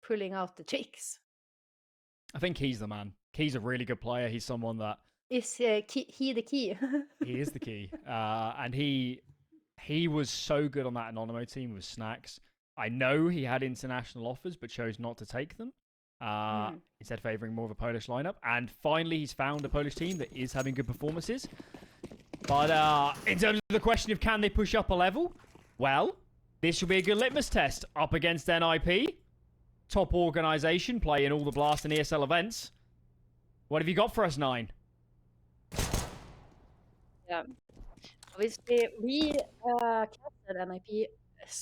pulling out the tricks. I think he's the man. Key's a really good player. He's someone that Is he the key? he is the key. And he was so good on that Anonymous team with Snacks. I know he had international offers, but chose not to take them. Instead favouring more of a Polish lineup. And finally, he's found a Polish team that is having good performances. But in terms of the question of can they push up a level, well, this will be a good litmus test up against NiP. Top organisation, playing all the Blast and ESL events. What have you got for us, Nine? Yeah. Obviously, we casted NiP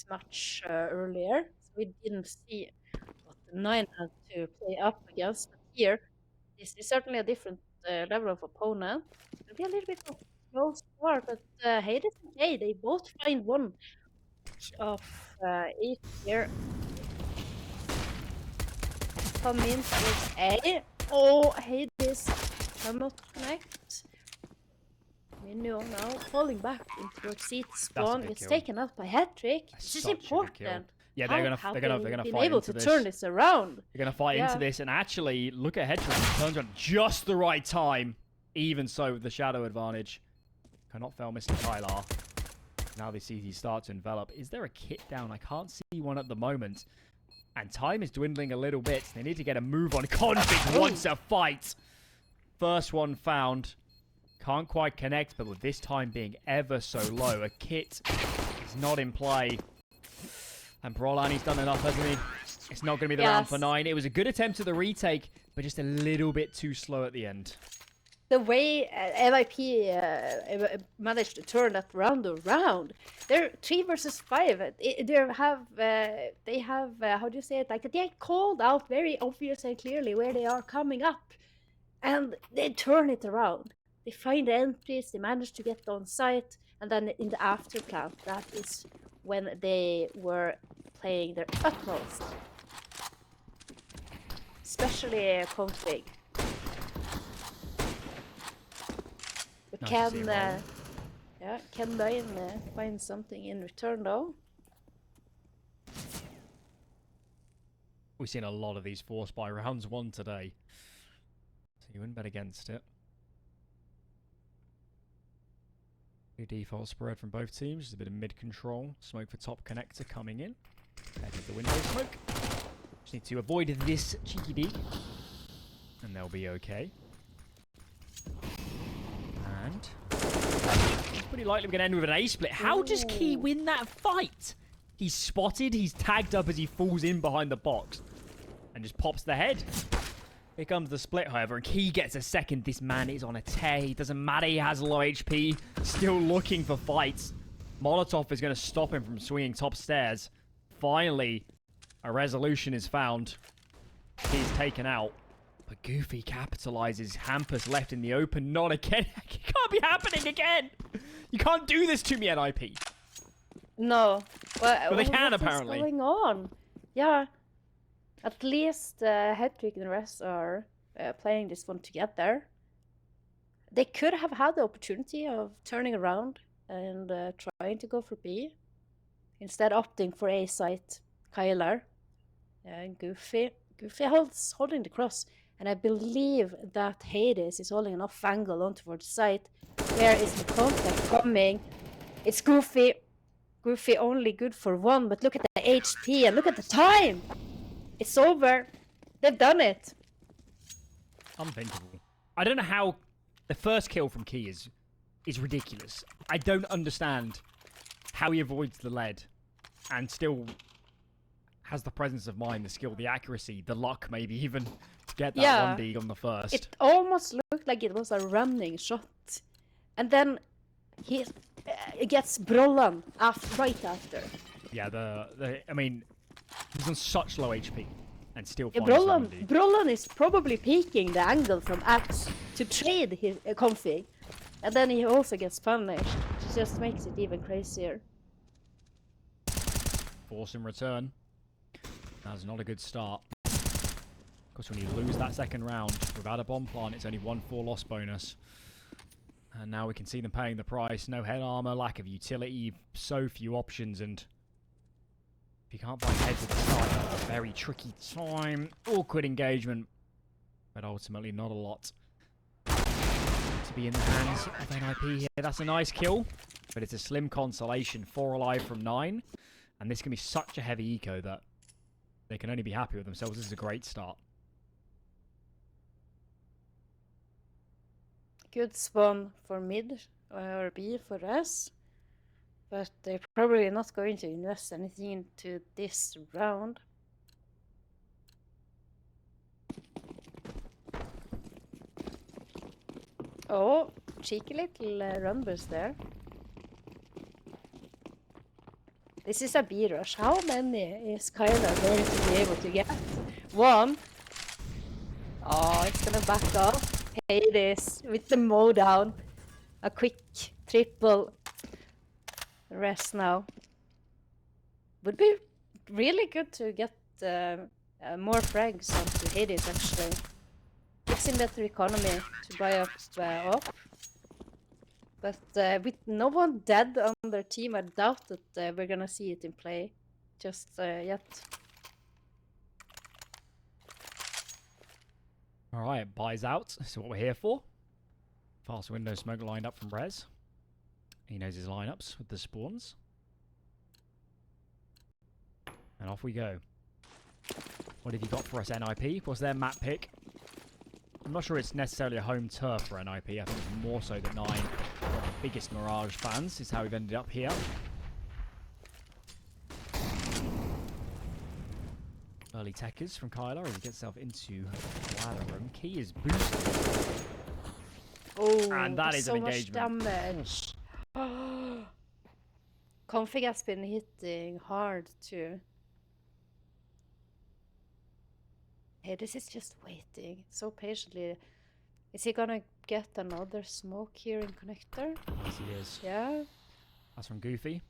much earlier, so we didn't see what the 9 had to play up against. But here, this is certainly a different level of opponent. It'll be a little bit of a slow start, but Hades and K, they both find one of each here. Come in with A. Oh, Hades cannot connect. Minio now falling back into seat spawn. It's taken out by Hat-Trick. This is important. Yeah, they're gonna fight able into to this. turn this around. They're gonna fight into this, and actually look at Hat-Trick. He turns around just the right time. Even so, with the shadow advantage, cannot fail Mr. Tyler. Now they see he start to envelop. Is there a kit down? I can't see one at the moment. And time is dwindling a little bit. They need to get a move on. Config wants a fight. First one found. Can't quite connect, but with this time being ever so low, a kit is not in play. And Brolani's done enough, hasn't he? It's not going to be the round for 9. It was a good attempt at the retake, but just a little bit too slow at the end. The way NiP managed to turn that round around, they're 3 versus 5. They have how do you say it? Like they called out very obvious and clearly where they are coming up, and they turn it around. They find the entries, they manage to get on site, and then in the after plan, that is when they were playing their utmost. Especially Config. But can Dine find something in return though? We've seen a lot of these forced by rounds 1 today. So you wouldn't bet against it. Good default spread from both teams. Just a bit of mid-control. Smoke for top connector coming in. Head to the window smoke. Just need to avoid this cheeky dig. And they'll be okay. And it's pretty likely we're going to end with an A-split. How does Key win that fight? He's spotted. He's tagged up as he falls in behind the box. And just pops the head. Here comes the split, however, and Key gets a second. This man is on a tear. He doesn't matter. He has low HP. Still looking for fights. Molotov is going to stop him from swinging top stairs. Finally, a resolution is found. He's taken out. But Goofy capitalizes. Hampus left in the open. Not again. It can't be happening again. You can't do this to me at NiP. No. But they can, apparently. What's going on? Yeah. At least Hat-Trick and the rest are playing this one together. They could have had the opportunity of turning around and trying to go for B. Instead opting for A site, Kyler. And Goofy holding the cross. And I believe that Hades is holding enough angle on towards the site. Where is the contact coming? It's Goofy. Goofy only good for 1, but look at the HP and look at the time! It's over. They've done it. Unthinkable. I don't know how the first kill from Key is ridiculous. I don't understand how he avoids the lead and still has the presence of mind, the skill, the accuracy, the luck maybe even to get that 1D on the first. It almost looked like it was a running shot. And then he gets Brollan right after. Yeah, I mean, he's on such low HP and still finds Brollan is probably peeking the angle from apps to trade his config. And then he also gets punished. It just makes it even crazier. Force in return. That's not a good start. Because when you lose that second round without a bomb plant, it's only 1-4 loss bonus. And now we can see them paying the price. No head armor, lack of utility, so few options, and If you can't find heads at the start, you have a very tricky time. Awkward engagement. But ultimately not a lot to be in the hands of NiP here. That's a nice kill, but it's a slim consolation. 4 alive from 9. And this can be such a heavy eco that they can only be happy with themselves. This is a great start. Good spawn for mid or B for us. But they're probably not going to invest anything into this round. Oh, cheeky little run burst there. This is a B rush. How many is Kyler going to be able to get? 1. Oh, it's gonna back up. Hades with the mow down. A quick triple. Rest now. Would be really good to get more frags onto Hades actually. Gives him better economy to buy up But with no one dead on their team, I doubt that we're gonna see it in play just yet. Alright, buys out. This is what we're here for. Fast window smoke lined up from Rez. He knows his lineups with the spawns. And off we go. What have you got for us, NiP? What's their map pick? I'm not sure it's necessarily a home turf for NiP. I think it's more so that 9 are the biggest Mirage fans is how we've ended up here. Early techers from Kyler as he gets himself into the ladder room. Key is boosted. Oh, and that is so an much engagement. damage. Config has been hitting hard too. Hey, this is just waiting so patiently. Is he gonna get another smoke here in connector? Yes, he is. Yeah. That's from Goofy.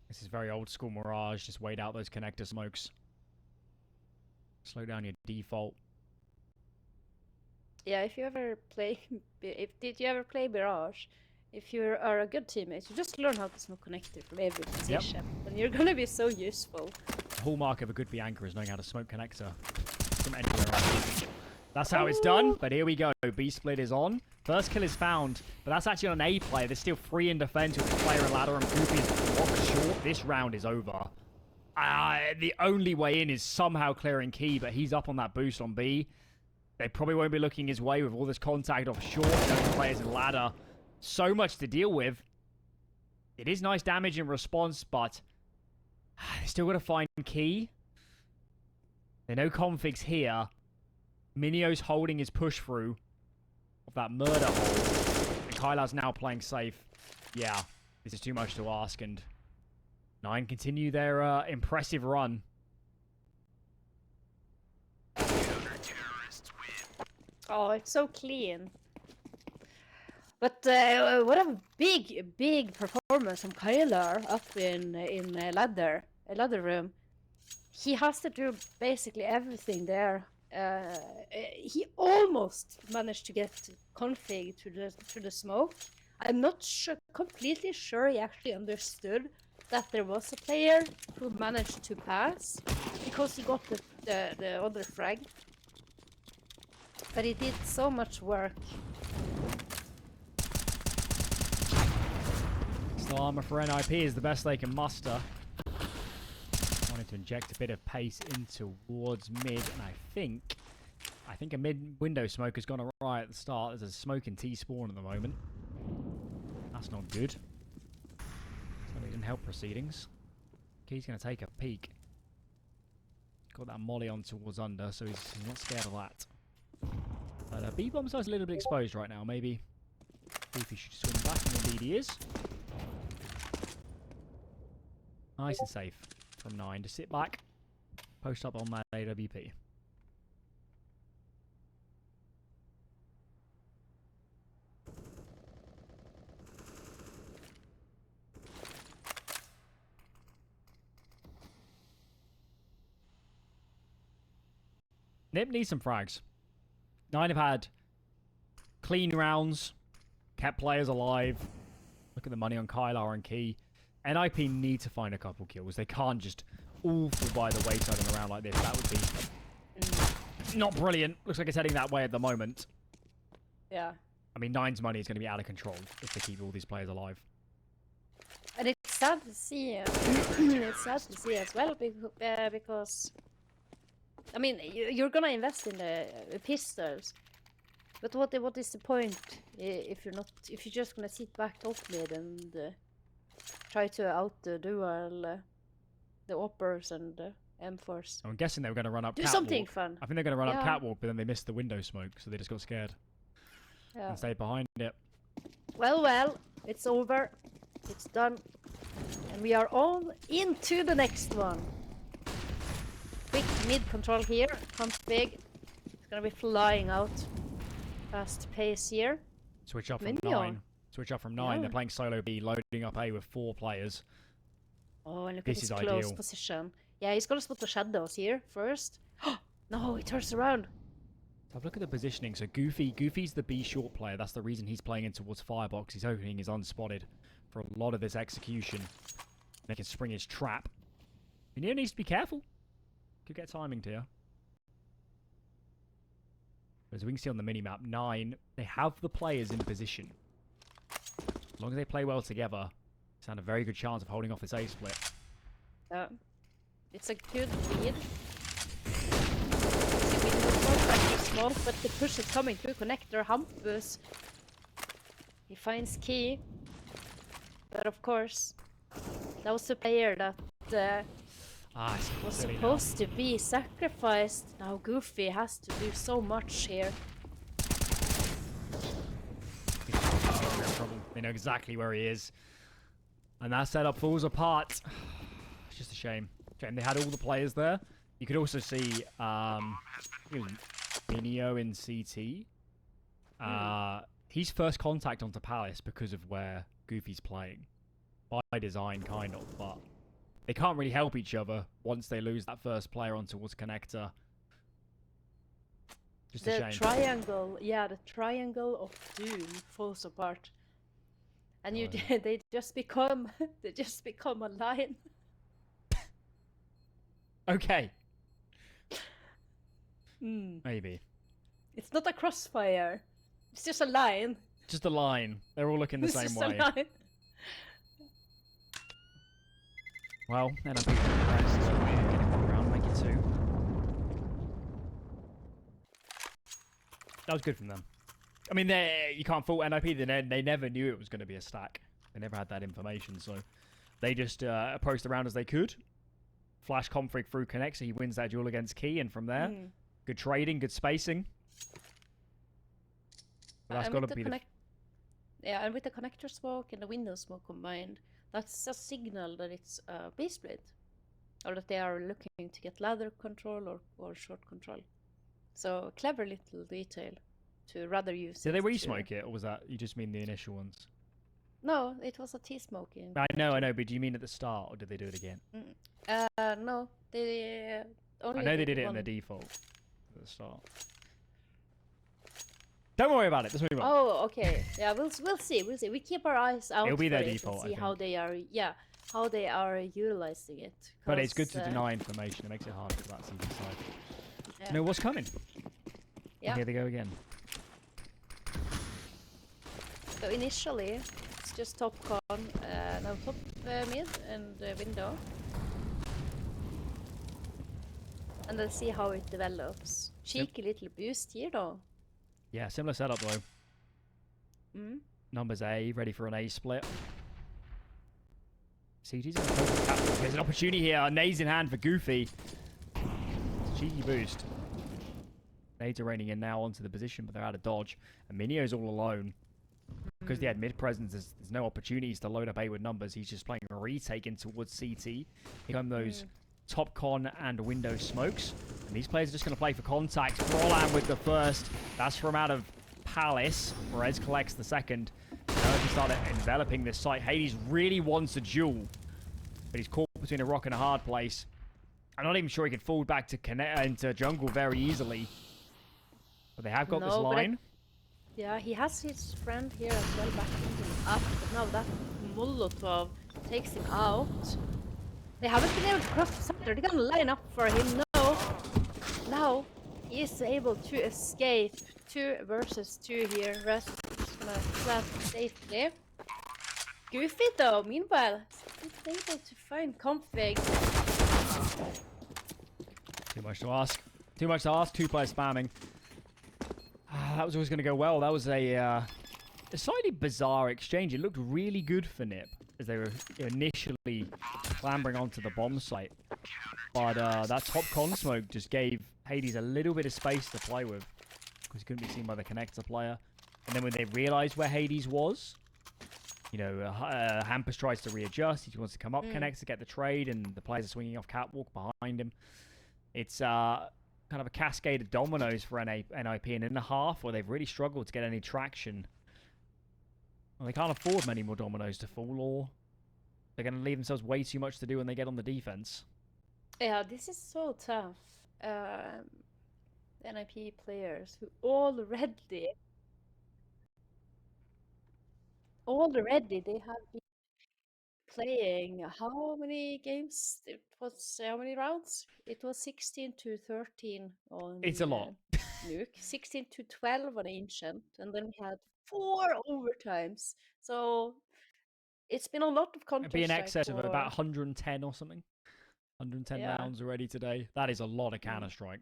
This is very old school Mirage. Just wait out those connector smokes. Slow down your default. Yeah, if you ever play, did you ever play Mirage? If you are a good teammate, you just learn how to smoke connector from every position, and you're gonna be so useful. The hallmark of a good B-anchor is knowing how to smoke connector from anywhere else. That's how it's done, but here we go. B-split is on. First kill is found, but that's actually on an A player. There's still 3 in defense with the player and ladder, and Goofy is blocked short. This round is over. The only way in is somehow clearing Key, but he's up on that boost on B. They probably won't be looking his way with all this contact off short. No players in ladder. So much to deal with. It is nice damage in response, but they still got to find Key. There are no configs here. Minio's holding his push through of that murder hole. And Kyla's now playing safe. Yeah, this is too much to ask. And 9 continue their impressive run. Oh, it's so clean. But what a big performance from Kyler up in ladder room. He has to do basically everything there. He almost managed to get config to the smoke. I'm not completely sure he actually understood that there was a player who managed to pass because he got the other frag. But he did so much work. Still armor for NiP is the best they can muster. Wanted to inject a bit of pace in towards mid, and I think a mid window smoke has gone awry at the start. There's a smoke in T spawn at the moment. That's not good. Certainly didn't help proceedings. Key's going to take a peek. Got that molly on towards under, so he's not scared of that. But B-bomb side's a little bit exposed right now. Maybe Goofy should swing back, and indeed he is. Nice and safe from 9 to sit back, post up on that AWP. NiP needs some frags. 9 have had clean rounds, kept players alive. Look at the money on Kylar and Key. NiP need to find a couple kills. They can't just all fall by the wayside in a round like this. That would be not brilliant. Looks like it's heading that way at the moment. Yeah. I mean, Nine's money is going to be out of control if they keep all these players alive. And it's sad to see. It's sad to see as well because I mean you're gonna invest in the pistols, but what is the point if you're just gonna sit back top mid and try to out duel the Oppers and M4s? I'm guessing they were going to run up Do catwalk. something fun. I think they're going to run up catwalk, but then they missed the window smoke, so they just got scared and stayed behind it. Well, it's over. It's done. And we are on into the next one. Quick mid control here. Config. It's gonna be flying out. Fast pace here. Switch up from 9. Switch up from 9. They're playing solo B, loading up A with 4 players. Oh, and look This at is his close ideal. position. Yeah, he's gonna spot the shadows here first. No, he turns around. Have a look at the positioning. So Goofy's the B short player. That's the reason he's playing in towards Firebox. He's hoping he's unspotted for a lot of this execution. They can spring his trap. Neo needs to be careful. Could get timing to you. As we can see on the minimap, 9, they have the players in position. As long as they play well together, they stand a very good chance of holding off this A split. Yeah. It's a good lead. Small, but the push is coming through connector. Hampus. He finds key. But of course, that was the player that was supposed to be sacrificed. Now Goofy has to do so much here. They know exactly where he is. And that setup falls apart. It's just a shame. They had all the players there. You could also see Minio in CT. He's first contact onto Palace because of where Goofy's playing. By design, kind of, but they can't really help each other once they lose that first player on towards connector. Just a shame. The triangle of doom falls apart. And they just become a line. Okay. Maybe. It's not a crossfire. It's just a line. Just a line. They're all looking the same way. A line. Well, then I'm getting one round, make it 2. That was good from them. I mean, you can't fault NiP. They never knew it was going to be a stack. They never had that information, so they just approached the round as they could. Flash config through connect, so he wins that duel against Key, and from there, good trading, good spacing. But that's got to be the... Yeah, and with the connector smoke and the window smoke combined, that's a signal that it's a B split. Or that they are looking to get ladder control or short control. So, clever little detail to rather use Did they re-smoke it, or was that, you just mean the initial ones? No, it was a T-smoking. I know, but do you mean at the start, or did they do it again? No, they only I know they did it in the default at the start. Don't worry about it. Let's move on. Oh, okay. Yeah, we'll see. We keep our eyes out. It'll be their for it default. and see how they are. Yeah, how they are utilizing it. But it's good to deny information. It makes it hard for that season side. Yeah. You know what's coming. Yeah. And here they go again. So initially, it's just top con, no top mid and window, and then see how it develops. Cheeky little boost here, though. Yeah, similar setup though. Numbers A, ready for an A split. CT's in the There's an opportunity here. Nades in hand for Goofy. Cheeky boost. Nades are raining in now onto the position, but they're out of dodge. And Minio's all alone. Because they had mid presence, there's no opportunities to load up A with numbers. He's just playing a retake in towards CT. Here come those top con and window smokes. And these players are just going to play for contact. Frolan with the first. That's from out of Palace. Perez collects the second. Now he started enveloping this site. Hades really wants a duel. But he's caught between a rock and a hard place. I'm not even sure he could fall back to connect into jungle very easily. But they have got this line. Yeah, he has his friend here as well back up. But now that Molotov takes him out. They haven't been able to cross the center. They're gonna line up for him. No. Now he is able to escape 2 versus 2 here. Rest is gonna plant safely. Goofy though, meanwhile, he's able to find config. Too much to ask. Too much to ask. 2 players spamming. That was always going to go well. That was a slightly bizarre exchange. It looked really good for NiP as they were initially clambering onto the bomb site. But that top con smoke just gave Hades a little bit of space to play with because he couldn't be seen by the connector player. And then when they realized where Hades was, you know, Hampus tries to readjust. He wants to come up connect to get the trade, and the players are swinging off catwalk behind him. It's kind of a cascade of dominoes for NiP, and in a half where they've really struggled to get any traction. Well, they can't afford many more dominoes to fall, or they're going to leave themselves way too much to do when they get on the defense. Yeah, this is so tough. NiP players who already they have been playing how many games? It was how many rounds? It was 16 to 13 on It's a lot. Nuke, 16 to 12 on Ancient, and then we had 4 overtimes. So it's been a lot of Counter-Strike. It'd be in excess of about 110 or something. 110 Yeah. rounds already today. That is a lot of Counter-Strike.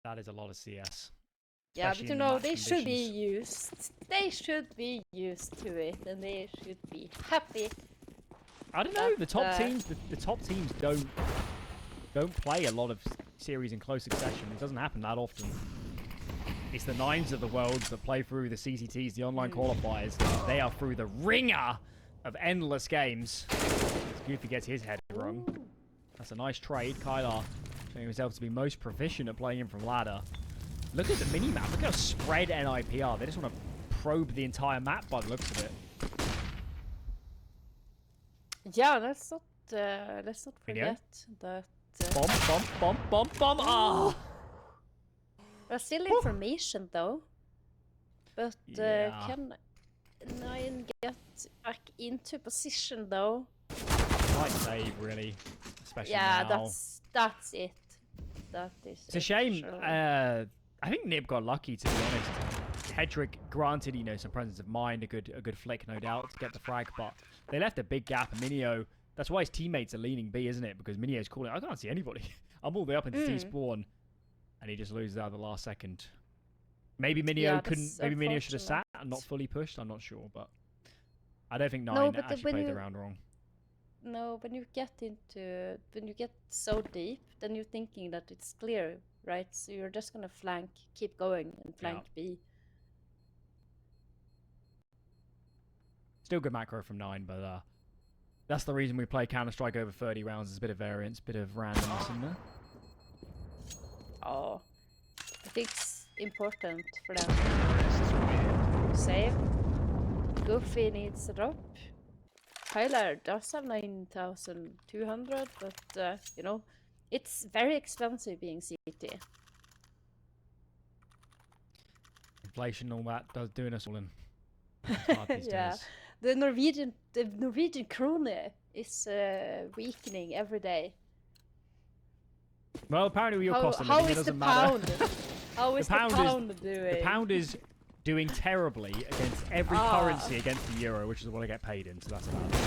That is a lot of CS. Yeah, but especially you in the know, match they should be conditions. used. They should be used to it, and they should be happy. I don't know. But, The top teams, the top teams don't play a lot of series in close succession. It doesn't happen that often. It's the nines of the world that play through the CCTs, the online qualifiers. They are through the ringer of endless games. Goofy gets his head wrong. That's a nice trade. Kylar showing himself to be most proficient at playing in from ladder. Look at the mini-map. Look how spread NiP are. They just want to probe the entire map by the looks of it. Yeah, let's not Video? forget that. Bomb. Ah! There's still information though. But Yeah. can Nine get back into position though? Nice save, really. Especially Yeah, now. that's it. That is. It's a shame. I think NiP got lucky, to be honest. Hedrick granted, you know, some presence of mind, a good flick, no doubt, to get the frag, but they left a big gap. And Minio, that's why his teammates are leaning B, isn't it? Because Minio's calling, I can't see anybody. I'm all the way up into T spawn, and he just loses out at the last second. Maybe Minio couldn't. Maybe Minio should have sat and not fully pushed. I'm not sure, but I don't think Nine actually played the round wrong. No, when you get so deep, then you're thinking that it's clear, right? So you're just gonna keep going and flank B. Still good macro from Nine, but that's the reason we play Counter-Strike over 30 rounds. There's a bit of variance, bit of randomness in there. Oh, I think it's important for them to save. Goofy needs a drop. Tyler does have 9,200, but you know, it's very expensive being CT. Inflation, all that, does doing us all in. It's hard these Yeah, days. the Norwegian krone is weakening every day. Well, apparently with your cost of How living, it is the doesn't matter. pound? How is the pound doing? The pound is doing terribly against every currency against the euro, which is what I get paid in, so that's about it.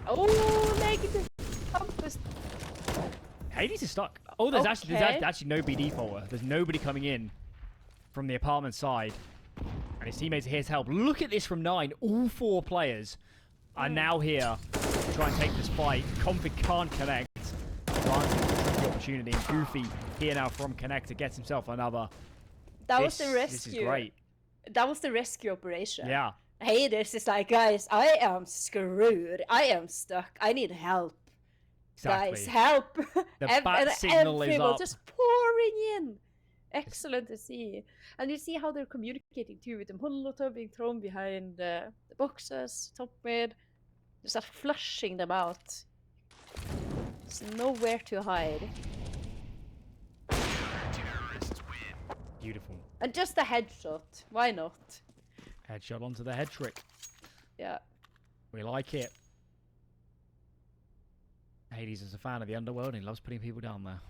Oh, negative compass. Hades is stuck. Oh, there's actually no BD follower. There's nobody coming in from the apartment side. And his teammates are here to help. Look at this from Nine. All 4 players are now here to try and take this fight. Config can't connect. Granted the opportunity. And Goofy here now from Connector gets himself another. That was the rescue. This is great. That was the rescue operation. Yeah. Hades is like, guys, I am screwed. I am stuck. I need help. Exactly. Guys, help. The bat signal is up. Just pouring in. Excellent to see. And you see how they're communicating too, with the Molotov being thrown behind the boxes, top mid. Just start flushing them out. There's nowhere to hide. Beautiful. And just a headshot. Why not? Headshot onto the head trick. Yeah. We like it. Hades is a fan of the underworld and he loves putting people down there.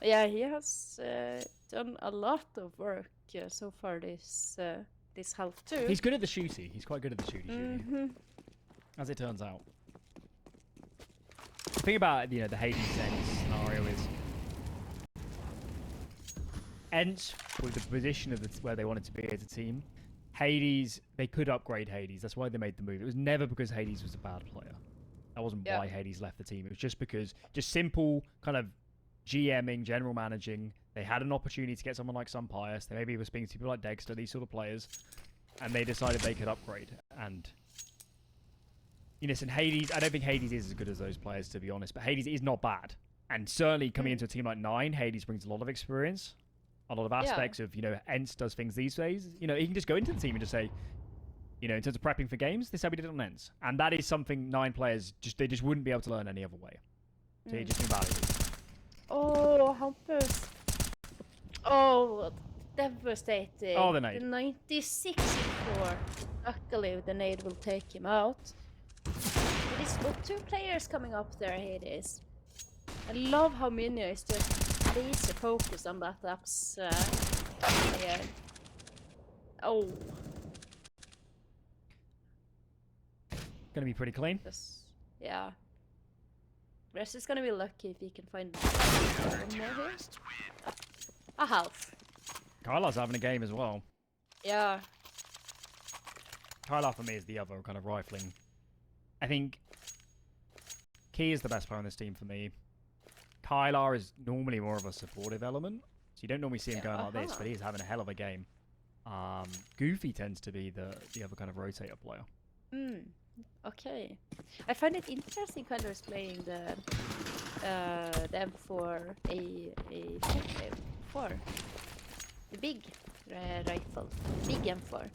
Yeah, he has done a lot of work so far this half too. He's good at the shooty. He's quite good at the shooty. As it turns out. The thing about the Hades Ents scenario is Ents with the position of where they wanted to be as a team. Hades, they could upgrade Hades. That's why they made the move. It was never because Hades was a bad player. That wasn't why Hades left the team. It was just because, just simple kind of GMing, general managing. They had an opportunity to get someone like Sunpius. They maybe were speaking to people like Dexter, these sort of players, and they decided they could upgrade. And listen, Hades, I don't think Hades is as good as those players, to be honest, but Hades is not bad. And certainly coming into a team like 9, Hades brings a lot of experience, a lot of aspects of, Ents does things these days. He can just go into the team and just say, in terms of prepping for games, this is how we did it on Ents. And that is something 9 players, they just wouldn't be able to learn any other way. So it's just invaluable. Oh, Hampus. Oh, devastating. Oh, the nade. The 96-4. Luckily, the nade will take him out. It is got 2 players coming up there, Hades. I love how Minya is just laser focused on that app's player. Oh. Gonna be pretty clean. Yeah. Rest is gonna be lucky if he can find one more here. A half. Kylar's having a game as well. Yeah. Kylar for me is the other kind of rifling. I think Key is the best player on this team for me. Kylar is normally more of a supportive element, so you don't normally see him going like this, but he's having a hell of a game. Goofy tends to be the other kind of rotator player. Okay. I find it interesting kind of playing the M4 A4. The big rifle. Big M4.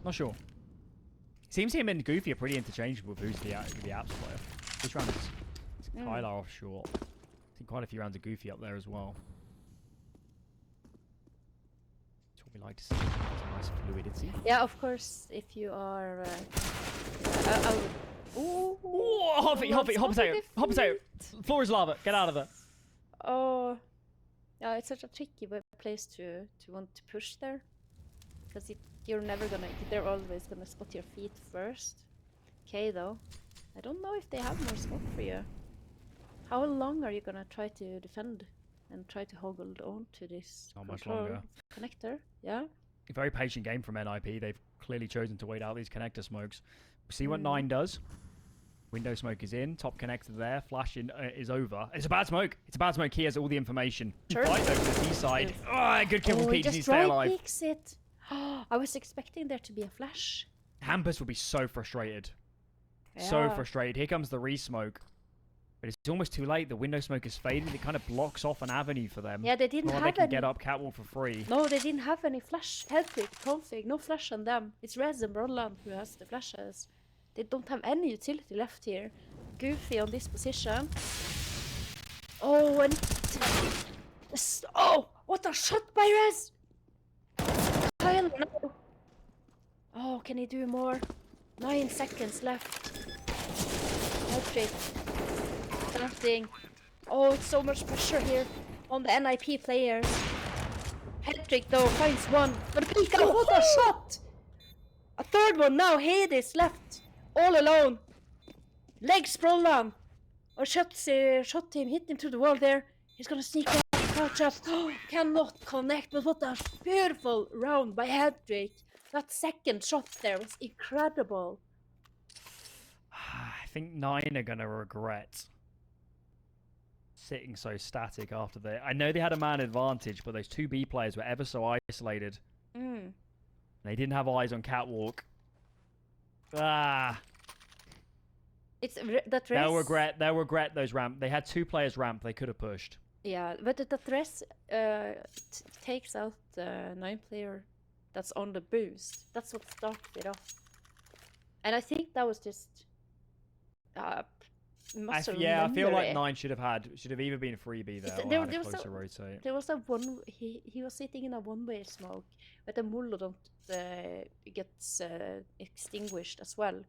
Not sure. Seems him and Goofy are pretty interchangeable with who's the apps player. This round is Kylar off short. I think quite a few rounds of Goofy up there as well. That's what we like to see. Nice fluidity. Yeah, of course, if you are... Ooh! Hop potato! Floor is lava! Get out of it! Oh... Yeah, it's such a tricky place to want to push there. Because you're never gonna... They're always gonna spot your feet first. Okay, though. I don't know if they have more smoke for you. How long are you gonna try to defend? And try to hold on to this Not much longer. Connector? Yeah? A very patient game from NiP. They've clearly chosen to wait out these connector smokes. See what 9 does. Window smoke is in. Top connector there. Flash in, is over. It's a bad smoke. It's a bad smoke. He has all the information. Sure. Fight over to the side. Oh, good kill from Peach. He's stay alive. He just it. I was expecting there to be a flash. Hampus would be so frustrated. Yeah. So frustrated. Here comes the re-smoke. But it's almost too late. The window smoke is fading. It kind of blocks off an avenue for them. Yeah, they didn't have they can any... get up catwalk for free. No, they didn't have any flash. Headpick, config, no flash on them. It's Rez and Broadland who has the flashes. They don't have any utility left here. Goofy on this position. Oh, and... Oh, what a shot by Rez! Kyle, no. Oh, can he do more? 9 seconds left. Headpick. Starting. Oh, it's so much pressure here on the NiP players. Hedrick though finds one. But Pika, what a shot! A third one now. Hades left all alone. Leg sprawl on. Or shot him, hit him through the wall there. He's gonna sneak out, crouch up. Cannot connect, but what a beautiful round by Hedrick. That second shot there was incredible. I think 9 are gonna regret sitting so static after that. I know they had a man advantage, but those 2 B players were ever so isolated. They didn't have eyes on catwalk. It's that race. They'll regret those ramp. They had 2 players ramp. They could have pushed. Yeah, but that race takes out the 9 player that's on the boost. That's what started it off. And I think that was just muscle Yeah, I feel like memory. 9 should have either been 3B there or There, had a there was closer a, rotate. there was a one. He was sitting in a one-way smoke, but the mullet gets extinguished as well,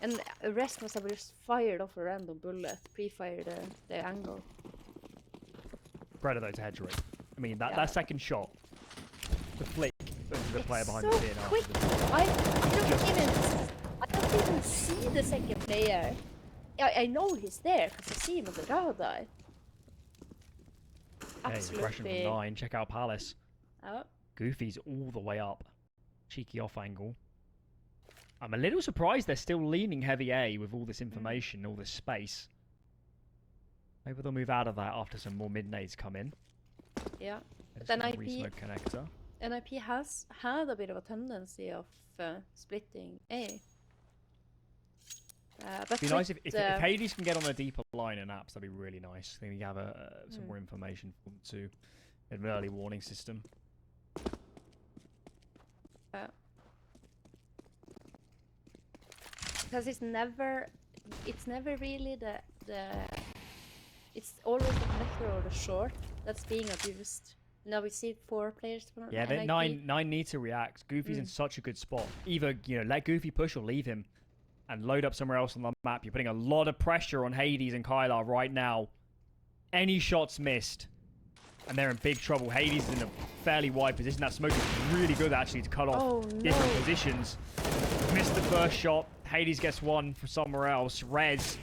and the rest must have just fired off a random bullet, pre-fired the angle. Credit though to head rate. I mean that Yeah. second shot, the flick into the player behind so the pin. quick. I don't even see the second player. I know he's there because I see him on the radar. Hey, impression from 9. Check out Palace. Oh. Goofy's all the way up. Cheeky off angle. I'm a little surprised they're still leaning heavy A with all this information, all this space. Maybe they'll move out of that after some more mid-nades come in. Yeah. But then NiP connector. NiP has had a bit of a tendency of splitting A. But It'd be nice if Hades can get on a deeper line in apps, that'd be really nice. Then we have some more information for them too. An early warning system. Because it's never really it's always the connector or the short that's being abused. Now we see 4 players. Yeah, nine need to react. Goofy's in such a good spot. Either let Goofy push or leave him, and load up somewhere else on the map. You're putting a lot of pressure on Hades and Kylar right now. Any shots missed, and they're in big trouble. Hades is in a fairly wide position. That smoke is really good actually to cut off different positions. Missed the first shot. Hades gets one for somewhere else. Rez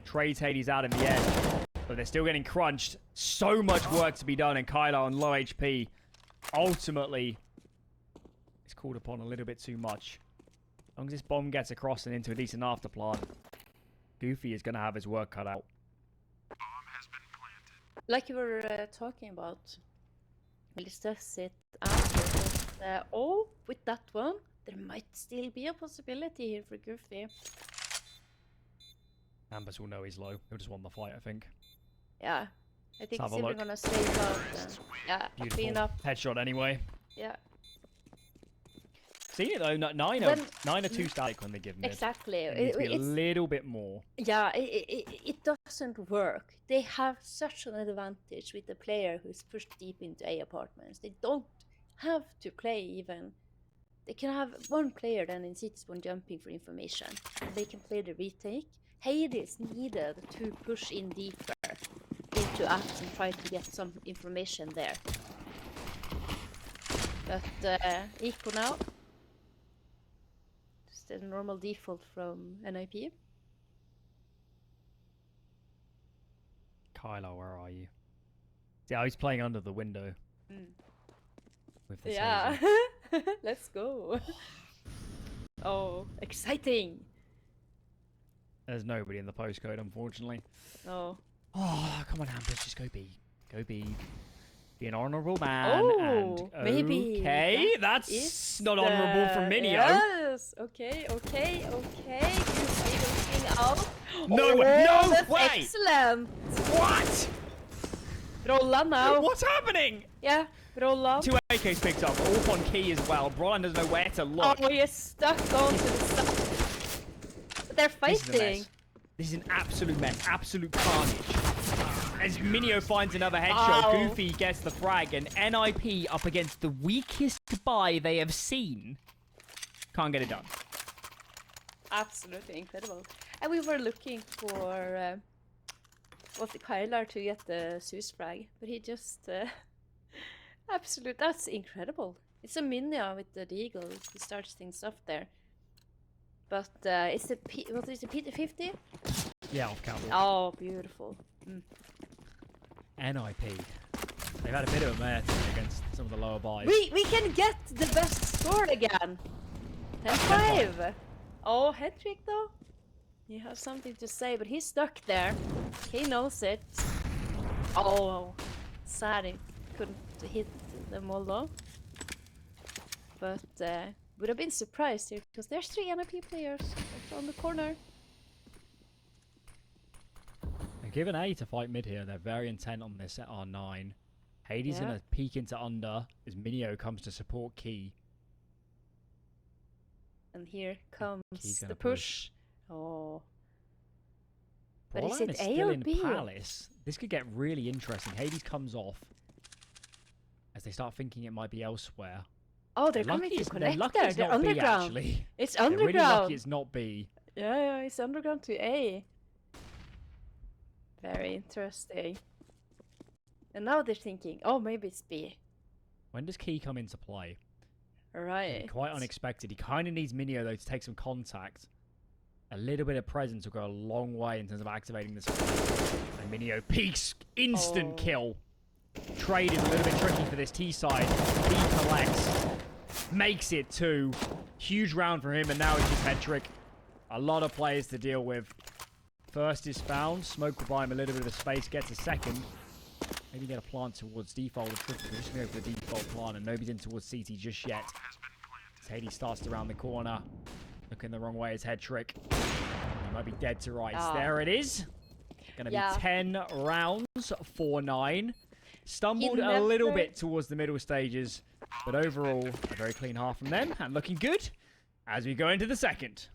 trades Hades out in the end. But they're still getting crunched. So much work to be done, and Kylar on low HP. Ultimately, it's called upon a little bit too much. As long as this bomb gets across and into a decent afterplant, Goofy is going to have his work cut out. Bomb has been planted. Like you were talking about, we'll discuss it after. But, with that one, there might still be a possibility here for Goofy. Ambers will know he's low. He'll just won the fight, I think. Yeah, I think Let's have a Silver look. gonna save out. Yeah, Beautiful. clean up. Headshot anyway. Yeah. See it though, 9 are too static when they give mid. Exactly. It needs to be a little bit more. Yeah, it doesn't work. They have such an advantage with the player who's pushed deep into A apartments. They don't have to play even. They can have one player then in C-spawn jumping for information. They can play the retake. Hades needed to push in deeper into apps and try to get some information there. But Eco now. Just a normal default from NiP. Kylo, where are you? Yeah, he's playing under the window. With the Yeah. Let's go. Oh, exciting. There's nobody in the postcode, unfortunately. Oh. Oh, come on, Ambers, just go B. Go B. Be an honourable man. Oh, and maybe okay, that's not honourable from Minio. Yes. Okay. Goofy looking out. No, no that's way! Excellent. What? Rolla now. What's happening? Yeah, rolla. 2 AKs picked up, all on key as well. Brolin doesn't know where to look. Oh, you're stuck onto the stuff. They're fighting. This is an absolute mess. Absolute carnage. As Minio finds another headshot, Goofy gets the frag, and NiP up against the weakest buy they have seen. Can't get it done. Absolutely incredible. And we were looking for Kylar to get the Zeus frag, but he just absolute. That's incredible. It's a Minia with the Deagle. He starts things off there. But it's the what is the PT50? Yeah, off counter. Oh, beautiful. NiP. They've had a bit of a mare against some of the lower buys. We can get the best score again. 10-5. Oh, head trick though. He has something to say, but he's stuck there. He knows it. Oh, sad he couldn't hit them all though. But would have been surprised here because there's 3 NiP players on the corner. And given A to fight mid here, they're very intent on this at R9. Hades gonna peek into under as Minio comes to support Key. And here comes Key's the gonna push. Oh. But is Borderline it is A still or in B? Palace. This could get really interesting. Hades comes off as they start thinking it might be elsewhere. Oh, they're coming to They're lucky connector. it's They're not B, underground. actually. It's They're really lucky underground. it's not B. Yeah, it's underground to A. Very interesting. And now they're thinking, oh, maybe it's B. When does Key come into play? Right. Quite unexpected. He kind of needs Minio, though, to take some contact. A little bit of presence will go a long way in terms of activating this. And Minio peaks. Instant kill. Trade is a little bit tricky for this T side. He collects. Makes it 2. Huge round for him, and now it's just head trick. A lot of players to deal with. First is found. Smoke will buy him a little bit of space. Gets a second. Maybe get a plant towards default. Just go for the default plant, and nobody's in towards CT just yet. As Hades starts around the corner. Looking the wrong way as head trick. He might be dead to rights. There it is. Gonna be 10 rounds for 9. Stumbled a little bit towards the middle stages, but overall, a very clean half from them, and looking good as we go into the second.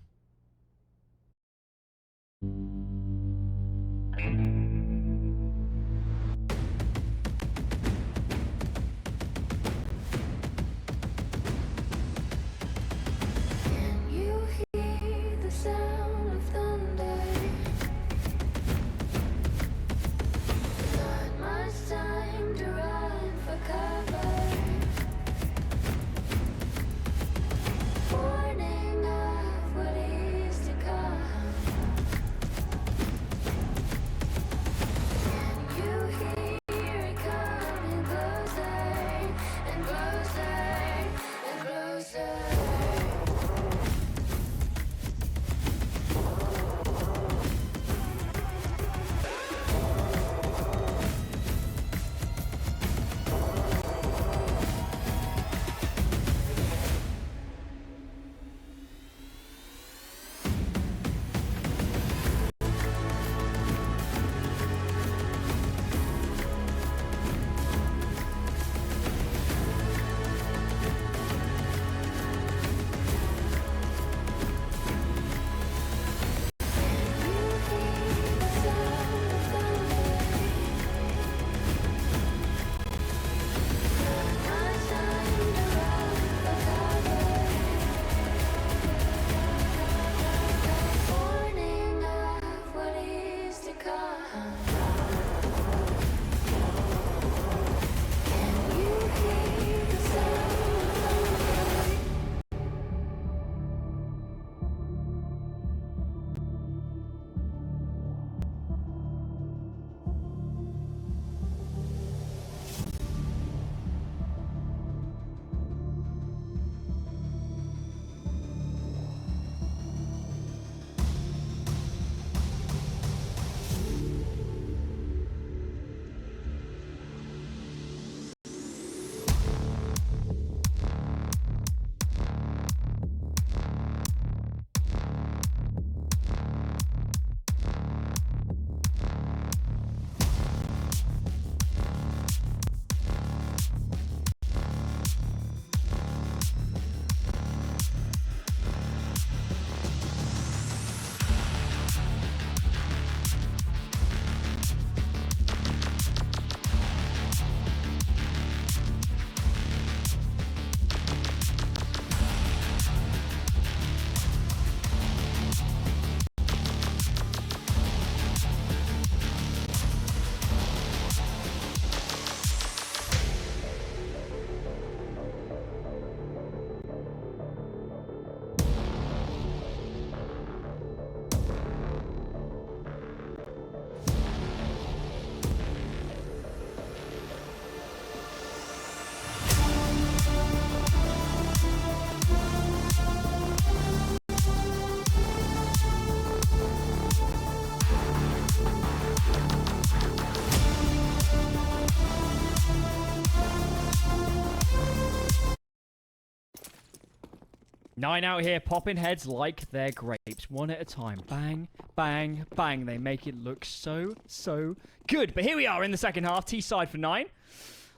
Nine out here, popping heads like they're grapes. One at a time. Bang, bang, bang. They make it look so, so good. But here we are in the second half. T-side for 9.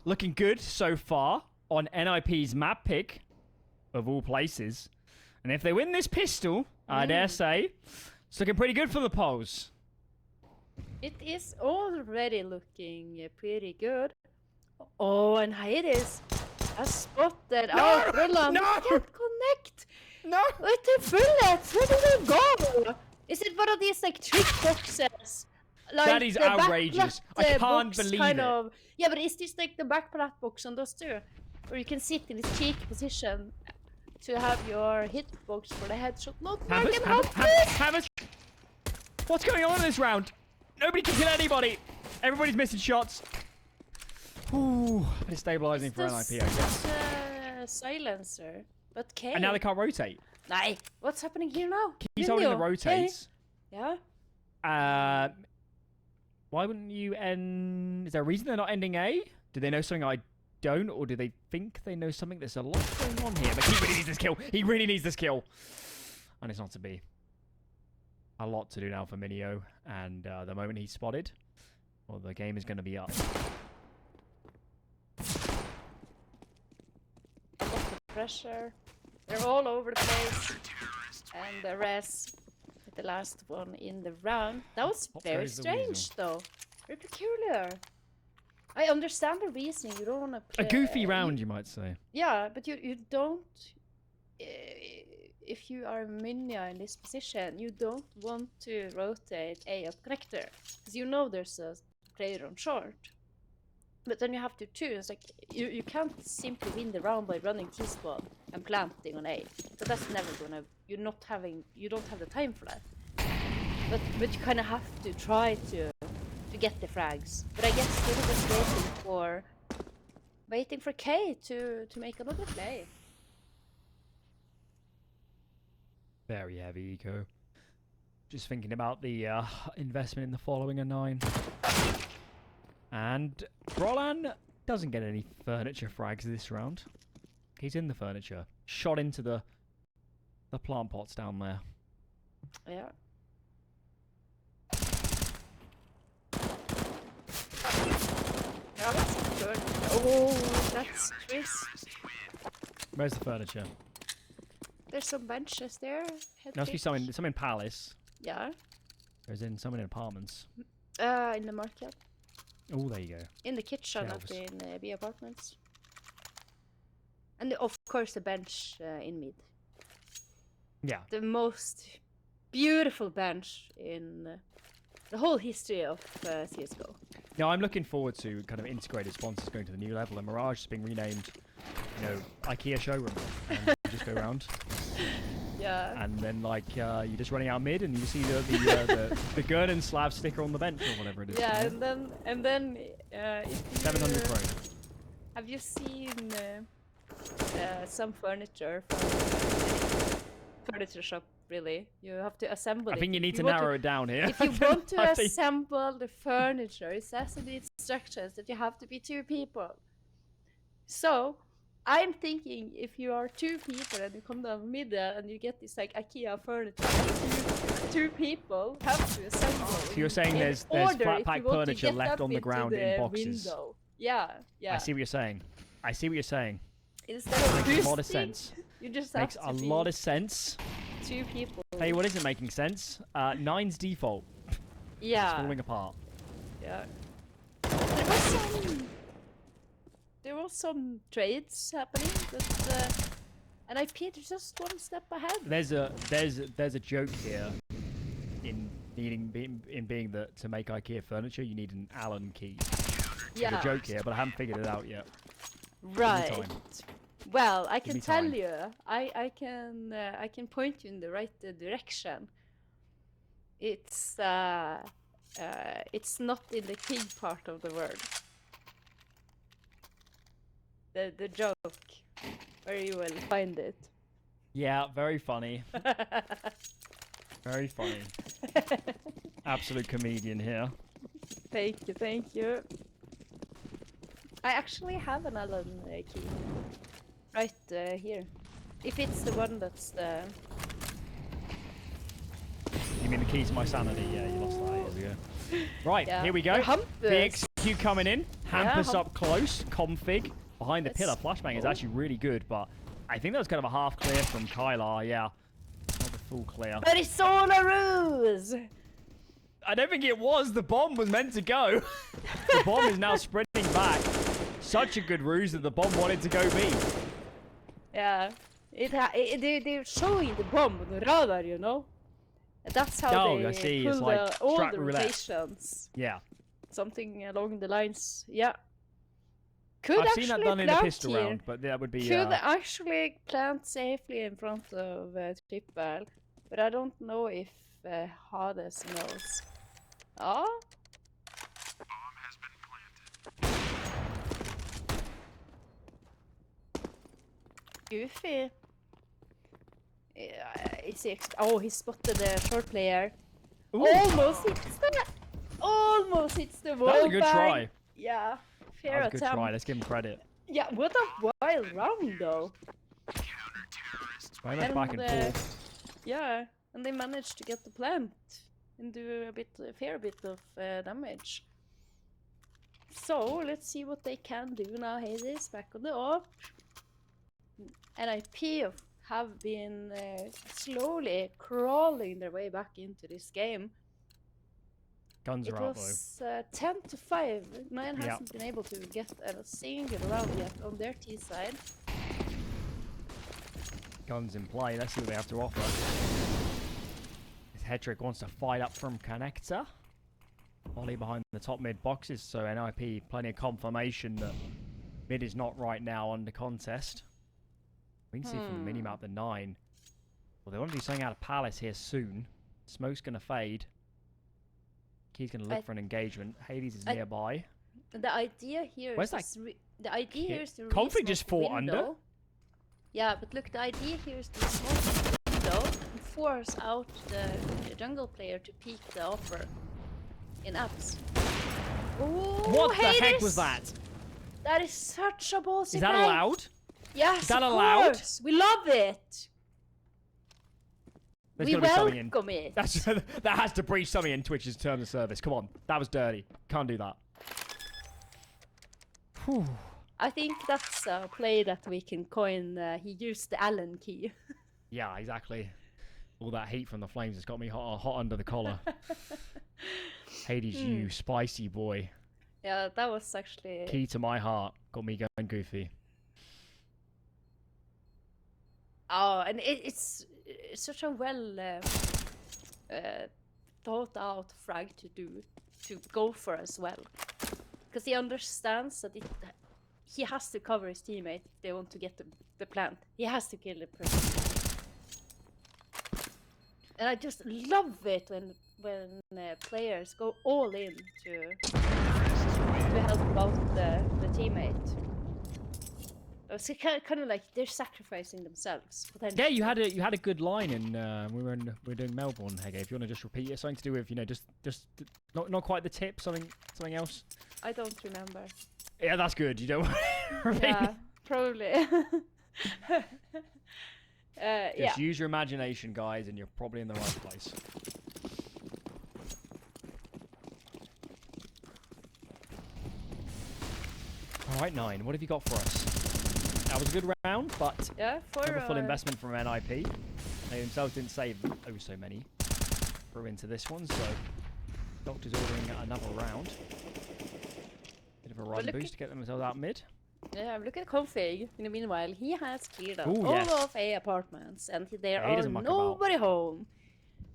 Looking good so far on NiP's map pick, of all places. And if they win this pistol, I dare say, it's looking pretty good for the Poles. It is already looking pretty good. Oh, and here it is. I spotted. No! Oh, Roland, No! I can't connect No! with the bullets. Where did they go? Is it one of these like trick boxes? Like That is the outrageous. backplat, I can't box believe kind it. of. Yeah, but is this like the backplat box on those two? Where you can sit in this cheeky position to have your hitbox for the headshot. Not Hammers, working. hammers, Help hammers, this! hammers. What's going on in this round? Nobody can kill anybody. Everybody's missing shots. Ooh, it's stabilizing for NiP, I guess. Silencer. But K. And now they can't rotate. Nah, what's happening here now? He's holding the Minio, rotates. K. Yeah. Why wouldn't you end... Is there a reason they're not ending A? Do they know something I don't? Or do they think they know something? There's a lot going on here. But he really needs this kill. He really needs this kill. And it's not to be. A lot to do now for Minio. And the moment he's spotted, well, the game is going to be up. A lot of pressure. They're all over the place. And the rest, the last one in the round. That was Pop very goes the strange, weasel. though. Very peculiar. I understand the reasoning. You don't want to play... A goofy round, you might say. Yeah, but you don't... if you are Minya in this position, you don't want to rotate A up connector. Because you know there's a player on short. But then you have to choose. Like, you can't simply win the round by running T-spawn and planting on A. But that's never gonna... You don't have the time for that. But you kind of have to try to get the frags. But I guess they're just waiting for K to make another play. Very heavy eco. Just thinking about the investment in the following a 9. And Roland doesn't get any furniture frags this round. He's in the furniture. Shot into the plant pots down there. Yeah. Yeah, that's good. Oh, that's crisp. Where's the furniture? There's some benches there. There must be some in Palace. Yeah. There's some in apartments. In the market. Oh, there you go. In the kitchen Shelves. up in B apartments. And of course the bench in mid. Yeah. The most beautiful bench in the whole history of CSGO. Now I'm looking forward to kind of integrated sponsors going to the new level, and Mirage is being renamed, IKEA showroom. And you just go around, Yeah. and then you're just running out mid, and you see the gun and slab sticker on the bench or whatever it is. Yeah, and then if 700 pro. have you seen some furniture from furniture shop? Really, you have to assemble it. I think you need If to want narrow it down here. If you want to I think- assemble the furniture, it says in the instructions that you have to be 2 people. So, I'm thinking if you are 2 people and you come down middle and you get this like IKEA furniture, two people have to assemble. So you're saying in there's order flat if pack you want to furniture get left up on the into ground in the boxes. window. Yeah, yeah. I see what you're saying. I see what you're saying. Instead of Makes a lot of boosting, sense. you just Makes have a to lot be of sense. 2 people. Hey, what isn't making sense? 9's default. It's Yeah. falling apart. Yeah. There was some trades happening, but and IP is just 1 step ahead. There's a joke here in being that to make IKEA furniture you need an Allen key. Yeah. There's a joke here, but I haven't figured it out yet. Right. time. Well, I Give can me tell time. you, I can point you in the right direction. It's not in the king part of the word. The joke, where you will find it. Yeah, very funny. Very funny. Absolute comedian here. Thank you, thank you. I actually have an Allen key right here. If it's the one that's the... You mean the key to my sanity? Yeah, you lost that years ago. Right, Yeah. here we go. The Hampus. BXQ coming in. Hampus hump- up close. Config. Behind the pillar. That's Flashbang is cool. actually really good, but I think that was kind of a half clear from Kylar, yeah. Not the full clear. But it's all a ruse! I don't think it was. The bomb was meant to go. The bomb is now sprinting back. Such a good ruse that the bomb wanted to go B. Yeah. They're showing the bomb on the radar, you know? And that's how Oh, they I see. pull It's like all strat the roulette. rotations. Yeah. Something along the lines. Yeah. Could I've actually seen that done in a plant pistol here. round, but that would be... Could actually plant safely in front of triple, but I don't know if Hades knows. Ah, Bomb has been planted. Goofy. Oh, he spotted the short player. Ooh. Almost hits that. Almost hits the wall. That was a good bang. try. Yeah, That fair was a good attempt. try. Let's give him credit. Yeah, what a wild round though. Very much back and forth. Yeah, and they managed to get the plant and do a fair bit of damage. So let's see what they can do now. Hades back on the up. NiP have been slowly crawling their way back into this game. Guns It are out though. was 10-5. Nine Yeah. hasn't been able to get a single round yet on their T side. Guns in play. Let's see what they have to offer. This Hedrick wants to fight up from connector. Ollie behind the top mid boxes, so NiP plenty of confirmation that mid is not right now under contest. We can see from the minimap the 9. Well, they want to do something out of Palace here soon. Smoke's going to fade. Key's going to look for an engagement. Hades is nearby. The idea here Where's is that the idea here is to Config re-smoke just the fought under? window. Yeah, but look, the idea here is to smoke the window and force out the jungle player to peek the offer in apps. Ooh, What the heck Hades! was that? That is such a ballsy Is that play. allowed? Yes, Is that of allowed? course. We love it. There's We gotta be something in. welcome it. That's, that has to breach something in Twitch's terms of service. Come on. That was dirty. Can't do that. Whew. I think that's a play that we can coin. He used the Allen key. Yeah, exactly. All that heat from the flames has got me hot under the collar. Hades, you spicy boy. Yeah, that was actually. Key to my heart. Got me going goofy. Oh, and it's such a well thought out frag to go for as well, because he understands that he has to cover his teammate if they want to get the plant. He has to kill the person. And I just love it when players go all in to help out the teammate. It's kind of like they're sacrificing themselves. Yeah, you had a good line in we were doing Melbourne, Hege. If you want to just repeat it, something to do with just not quite the tip, something else. I don't remember. Yeah, that's good. You don't want to repeat Yeah, it. probably. Yeah. Just use your imagination, guys, and you're probably in the right place. All right, 9. What have you got for us? That was a good round, but Yeah, for another full investment from NiP. They themselves didn't save so many through into this one, so Doctor's ordering another round. Bit of a run boost to get themselves out mid. Yeah, look at config. In the meanwhile, he has cleared out Ooh, all yes. of A apartments, and there Yeah, he are doesn't muck about. nobody home.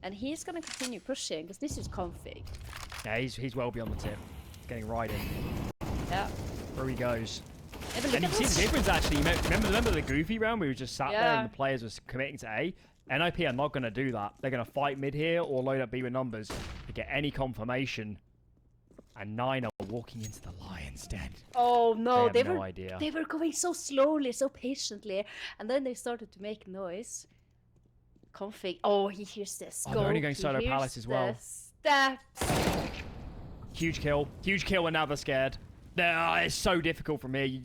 And he's gonna continue pushing because this is config. Yeah, he's well beyond the tip. He's getting right in. Yeah. Where he goes. Yeah, but look And you at see this. the difference actually. Remember the goofy round? We were just sat there Yeah. and the players was committing to A. NiP are not going to do that. They're going to fight mid here or load up B with numbers to get any confirmation. And 9 are walking into the Lion's Den. Oh no, They they have no were idea. they were going so slowly, so patiently, and then they started to make noise. Config. Oh, he hears this. Oh, they're only going solo palace as well. Steps. Huge kill. Huge kill and now they're scared. It's so difficult from here. You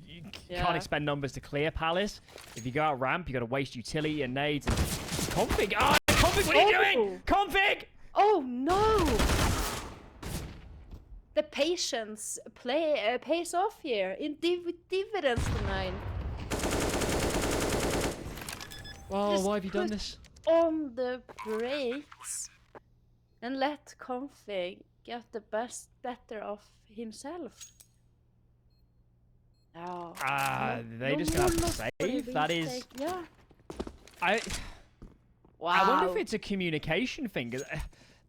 Yeah. can't expend numbers to clear palace. If you go out ramp, you got to waste utility and nades. And config. Oh, config, what are you doing? Config! Oh no! The patience pays off here in dividends to 9. Well, Just why have you done put- this? On the brakes. and let Config get the better of himself. Oh, They no just more gonna have to loss for the save. That is. retake. Yeah. I wonder if Wow. it's a communication thing.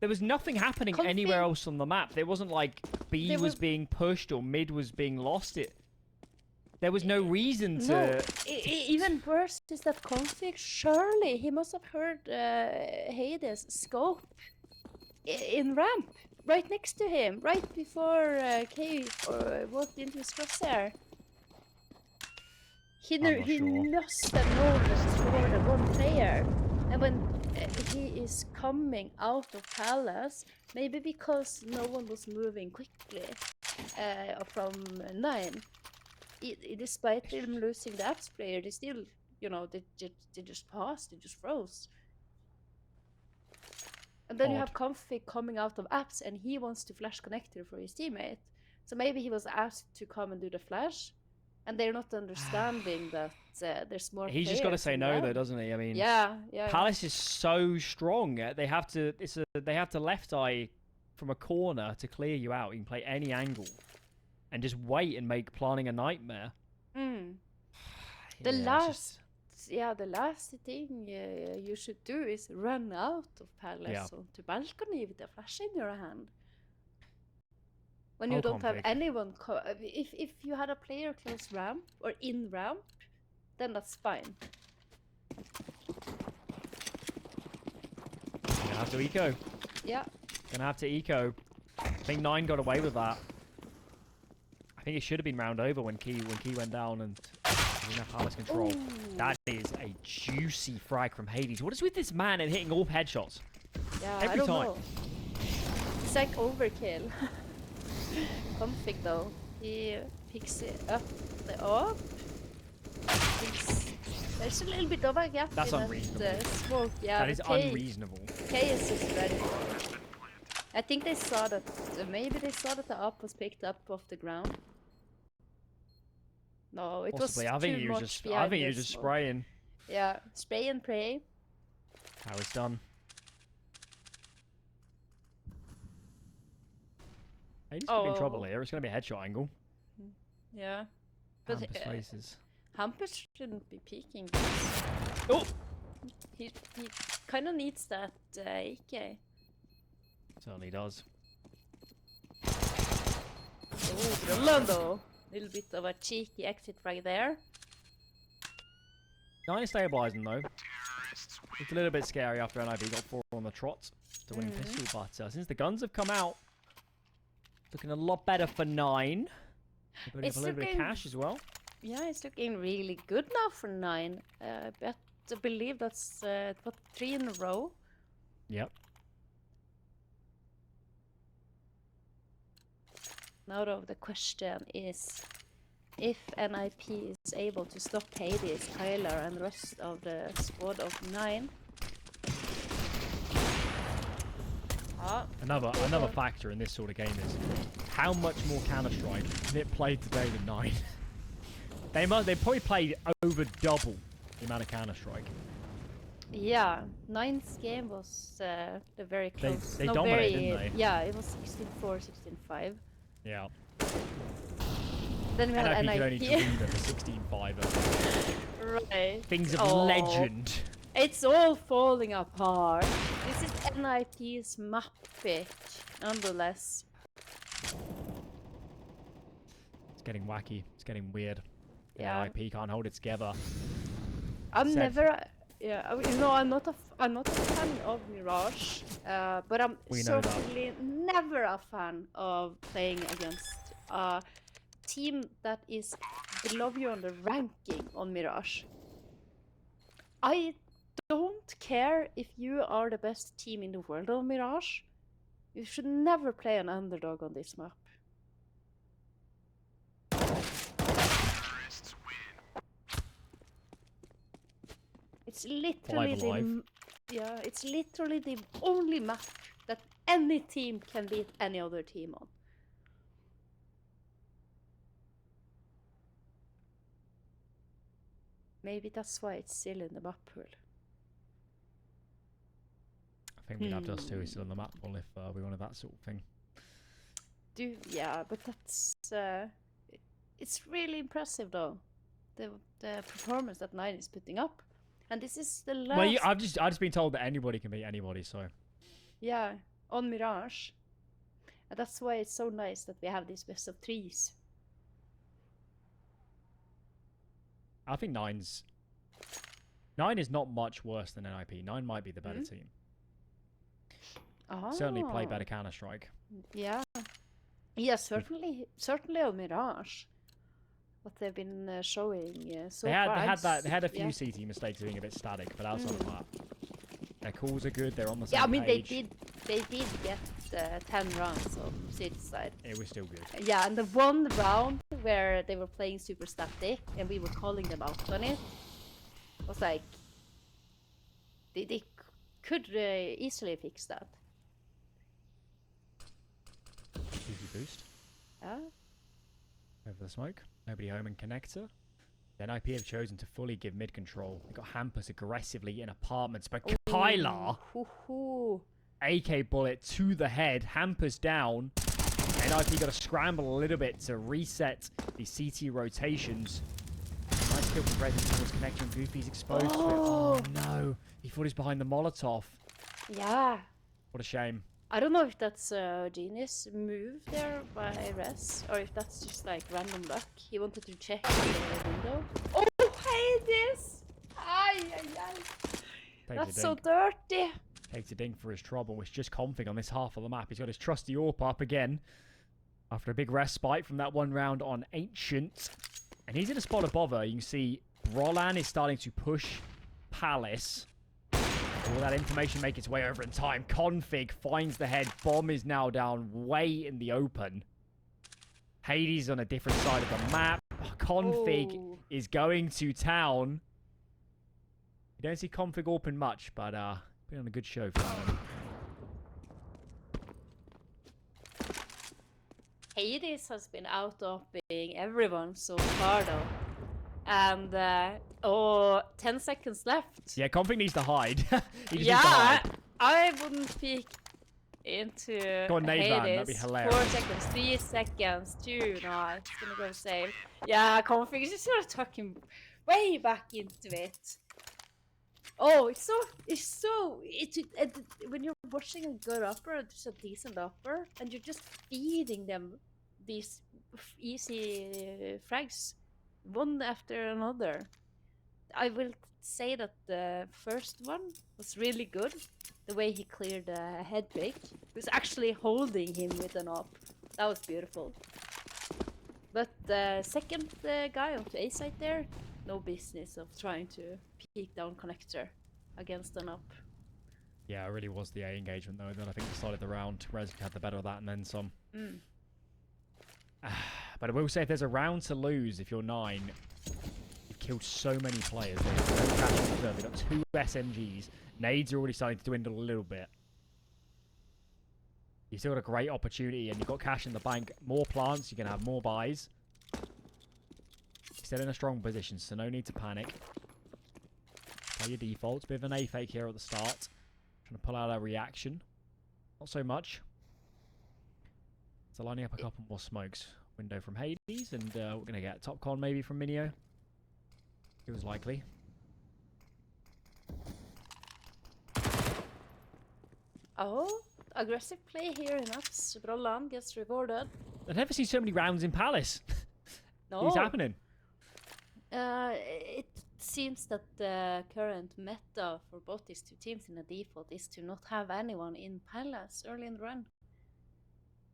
There was nothing happening anywhere else on the map. There wasn't like B There was were- being pushed or mid was being lost. There was no reason to. No, even worse is that Config, surely he must have heard Hades scope in ramp, right next to him, right before K walked into his crosshair. He not he sure. must have known there's more than one player. And when he is coming out of Palace, maybe because no one was moving quickly from 9, despite them losing the apps player, they still, they just paused, they just froze. And then you have Comfy coming out of apps and he wants to flash connector for his teammate. So maybe he was asked to come and do the flash, and they're not understanding that there's more. He's just got to say no, though, doesn't he? I mean, yeah. Palace is so strong. They have to. They have to left eye from a corner to clear you out. You can play any angle, and just wait and make planning a nightmare. The last thing you should do is run out of Palace onto balcony with a flash in your hand. When you don't have anyone, if you had a player close ramp or in ramp, then that's fine. Gonna have to eco. Yeah. Gonna have to eco. I think 9 got away with that. I think it should have been round over when Key went down and didn't have Palace control. Ooh. That is a juicy frag from Hades. What is with this man and hitting all headshots? Yeah, every I don't time. know. It's like overkill. Config though, he picks it up the op. There's a little bit of a gap. That's in unreasonable. That smoke. Yeah, that is unreasonable. K is just ready. I think they saw that. Maybe they saw that the op was picked up off the ground. No, it Possibly. was I think too he much was just. behind I think he the was just smoke. spraying. Yeah, spray and pray. How it's done. Hades could be in trouble here. It's going to be a headshot angle. Yeah. But Hampus faces. Hampus shouldn't be peeking. Oh! He kind of needs that AK. Certainly does. Oh, Rolando! Little bit of a cheeky exit right there. 9 is stabilizing though. It's a little bit scary after NiP got 4 on the trot to winning pistol, but since the guns have come out, looking a lot better for 9. But a little bit of cash as well. Yeah, it's looking really good now for 9. I believe that's 3 in a row. Yep. Now though, the question is, if NiP is able to stop Hades, Kyler, and the rest of the squad of 9. Another factor in this sort of game is how much more Counter-Strike NiP played today than 9. They probably played over double the amount of Counter-Strike. Yeah, 9's game was the very close. They dominated, didn't they? Yeah, it was 16-4, 16-5. Yeah. Then we had NiP could only NiP. dream of a 16-5. Right. Things of legend. It's all falling apart. This is NiP's map pick, nonetheless. It's getting wacky. It's getting weird. Yeah. NiP can't hold it together. I'm never. Yeah, you know, I'm not a fan of Mirage, but I'm certainly never a fan of playing against a team that is below you on the ranking on Mirage. I don't care if you are the best team in the world on Mirage. You should never play an underdog on this map. It's literally it's literally the only map that any team can beat any other team on. Maybe that's why it's still in the map pool. think we'd have us two still on the map pool if we wanted that sort of thing. Yeah, but that's it's really impressive though, the performance that Nine is putting up, and this is the last. Well, I've just been told that anybody can beat anybody, so Yeah, on Mirage, and that's why it's so nice that we have these best of threes. I think Nine is not much worse than NiP. Nine might be the better team. Certainly play better Counter-Strike. Yeah. Yeah, certainly on Mirage. What they've been showing so far. They had a few CT mistakes being a bit static, but outside of that, their calls are good. They're on the same Yeah, I mean page. they did get 10 rounds on City side. It was still good. Yeah, and the one round where they were playing super static and we were calling them out on it was like they could easily fix that. Easy boost. Yeah. Over the smoke. Nobody home and connector. Then NiP have chosen to fully give mid control. They got Hampus aggressively in apartments, but Kylar, AK bullet to the head, Hampus down. NiP got to scramble a little bit to reset the CT rotations. Nice kill from Resident towards connection. Goofy's exposed to it. Oh no, he thought he was behind the Molotov. Yeah. What a shame. I don't know if that's a genius move there by Res, or if that's just like random luck. He wanted to check the window. Oh, Hades! Ay, ay, ay. That's so dirty. Takes a ding for his trouble. It's just config on this half of the map. He's got his trusty AWP up again after a big respite from that one round on Ancient. And he's in a spot above her. You can see Brolan is starting to push Palace. Will that information make its way over in time? Config finds the head. Bomb is now down way in the open. Hades on a different side of the map. Config is going to town. You don't see Config open much, but put on a good show for that one. Hades has been out-opping everyone so far though. And 10 seconds left. Yeah, Config needs to hide. Yeah, I wouldn't peek into Go on, Hades. that'd be hilarious. 4 seconds, 3 seconds, 2. No, it's gonna go save. Yeah, Config is just sort of tucking way back into it. Oh, when you're watching a good upper, just a decent upper, and you're just feeding them these easy frags, one after another. I will say that the first one was really good. The way he cleared a head pick. He was actually holding him with an up. That was beautiful. But the second guy on the A side there, no business of trying to peek down connector against an up. Yeah, it really was the A engagement though that I think decided the round. Res had the better of that and then some. But I will say if there's a round to lose, if you're 9, you've killed so many players. There's no cash in reserve. They've got 2 SMGs. Nades are already starting to dwindle a little bit. You've still got a great opportunity and you've got cash in the bank. More plants, you can have more buys. Still in a strong position, so no need to panic. Play your defaults. Bit of an A fake here at the start. Trying to pull out a reaction. Not so much. So lining up a couple more smokes. Window from Hades, and we're going to get top con maybe from Minio. It was likely. Oh, aggressive play here in ups. Brolan gets rewarded. I've never seen so many rounds in Palace. No. What's happening? It seems that the current meta for both these two teams in the default is to not have anyone in Palace early in the run.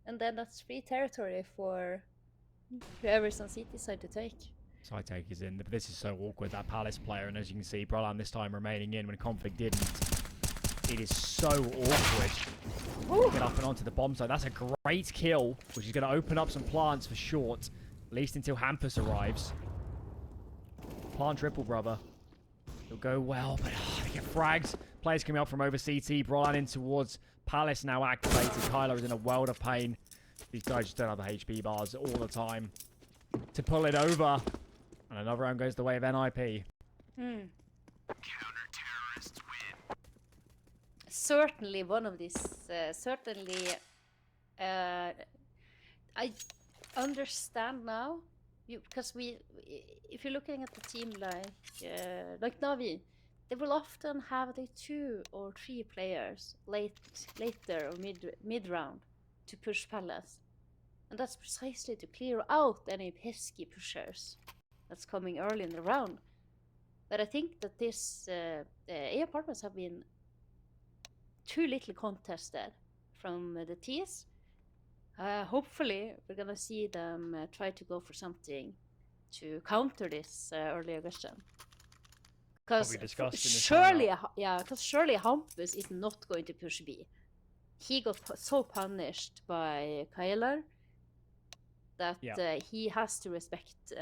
And then that's free territory for whoever's on CT side to take. Side take is in, but this is so awkward, that Palace player, and as you can see, Brolan this time remaining in when Config didn't. It is so awkward. Get up and onto the bomb side. That's a great kill, which is going to open up some plants for short, at least until Hampus arrives. Plant triple, brother. It'll go well, but they get frags. Players coming up from over CT. Brolan in towards Palace now activated. Kyler is in a world of pain. These guys just don't have the HP bars all the time to pull it over. And another round goes the way of NiP. Counter-terrorists win. certainly one of these. Certainly, I understand now, because if you're looking at the team like Navi, they will often have the 2 or 3 players later or mid round to push Palace, and that's precisely to clear out any pesky pushers that's coming early in the round. But I think that this A apartments have been too little contested from the T's. Hopefully, we're gonna see them try to go for something to counter this early aggression. Because surely, because surely Hampus is not going to push B. He got so punished by Kyler that he has to respect.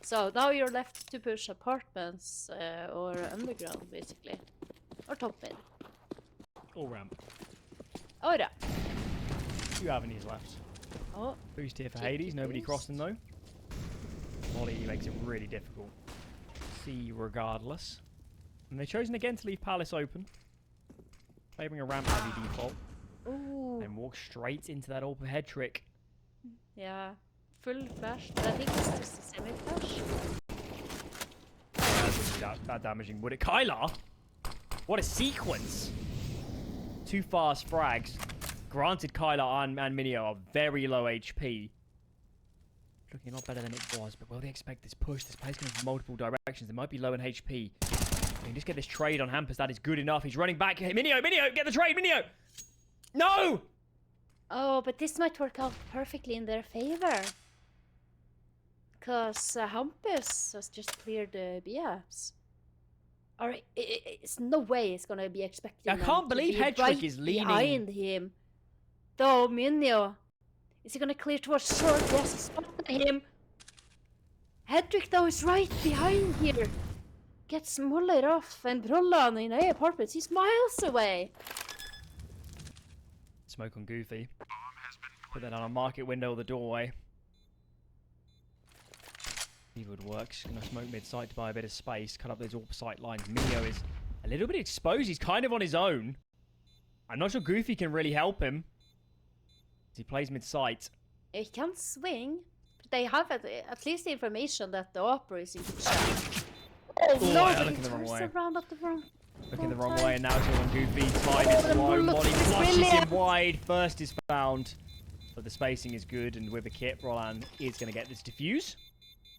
So now you're left to push apartments or underground, basically, or top mid. Or ramp. Oh yeah. 2 avenues left. Oh. Boost here for Hades. Nobody crossing though. Molly makes it really difficult. See, regardless. And they've chosen again to leave Palace open. Favouring a ramp heavy default. Ooh. And walk straight into that overhead trick. Yeah. Full flash, but I think it's just a semi-flash. That damaging, would it? Kyler! What a sequence! 2 fast frags. Granted, Kyler and Minio are very low HP. Looking a lot better than it was, but will they expect this push? This play's going from multiple directions. They might be low in HP. They can just get this trade on Hampus. That is good enough. He's running back. Hey, Minio! Get the trade, Minio! No! Oh, but this might work out perfectly in their favor. Because Hampus has just cleared the BFs. Alright, it's no way it's gonna be expecting. I can't believe Hedrick is leaning behind him. Though Minio, is he gonna clear towards short? Yes, he spotted him. Hedrick though is right behind here. Gets Muller off and Brollan in A apartments. He's miles away. Smoke on Goofy. Put that on a market window of the doorway. Would work. Just gonna smoke mid-site to buy a bit of space, cut up those AWP sight lines. Minio is a little bit exposed. He's kind of on his own. I'm not sure Goofy can really help him. As he plays mid-site. He can swing, but they have at least the information that the opera is in good shape. Oh no, but he turns around at the wrong Looking the wrong way, and now it's on Goofy. Time is low. Molly flushes him wide. First is found, but the spacing is good, and with a kit, Roland is going to get this defuse.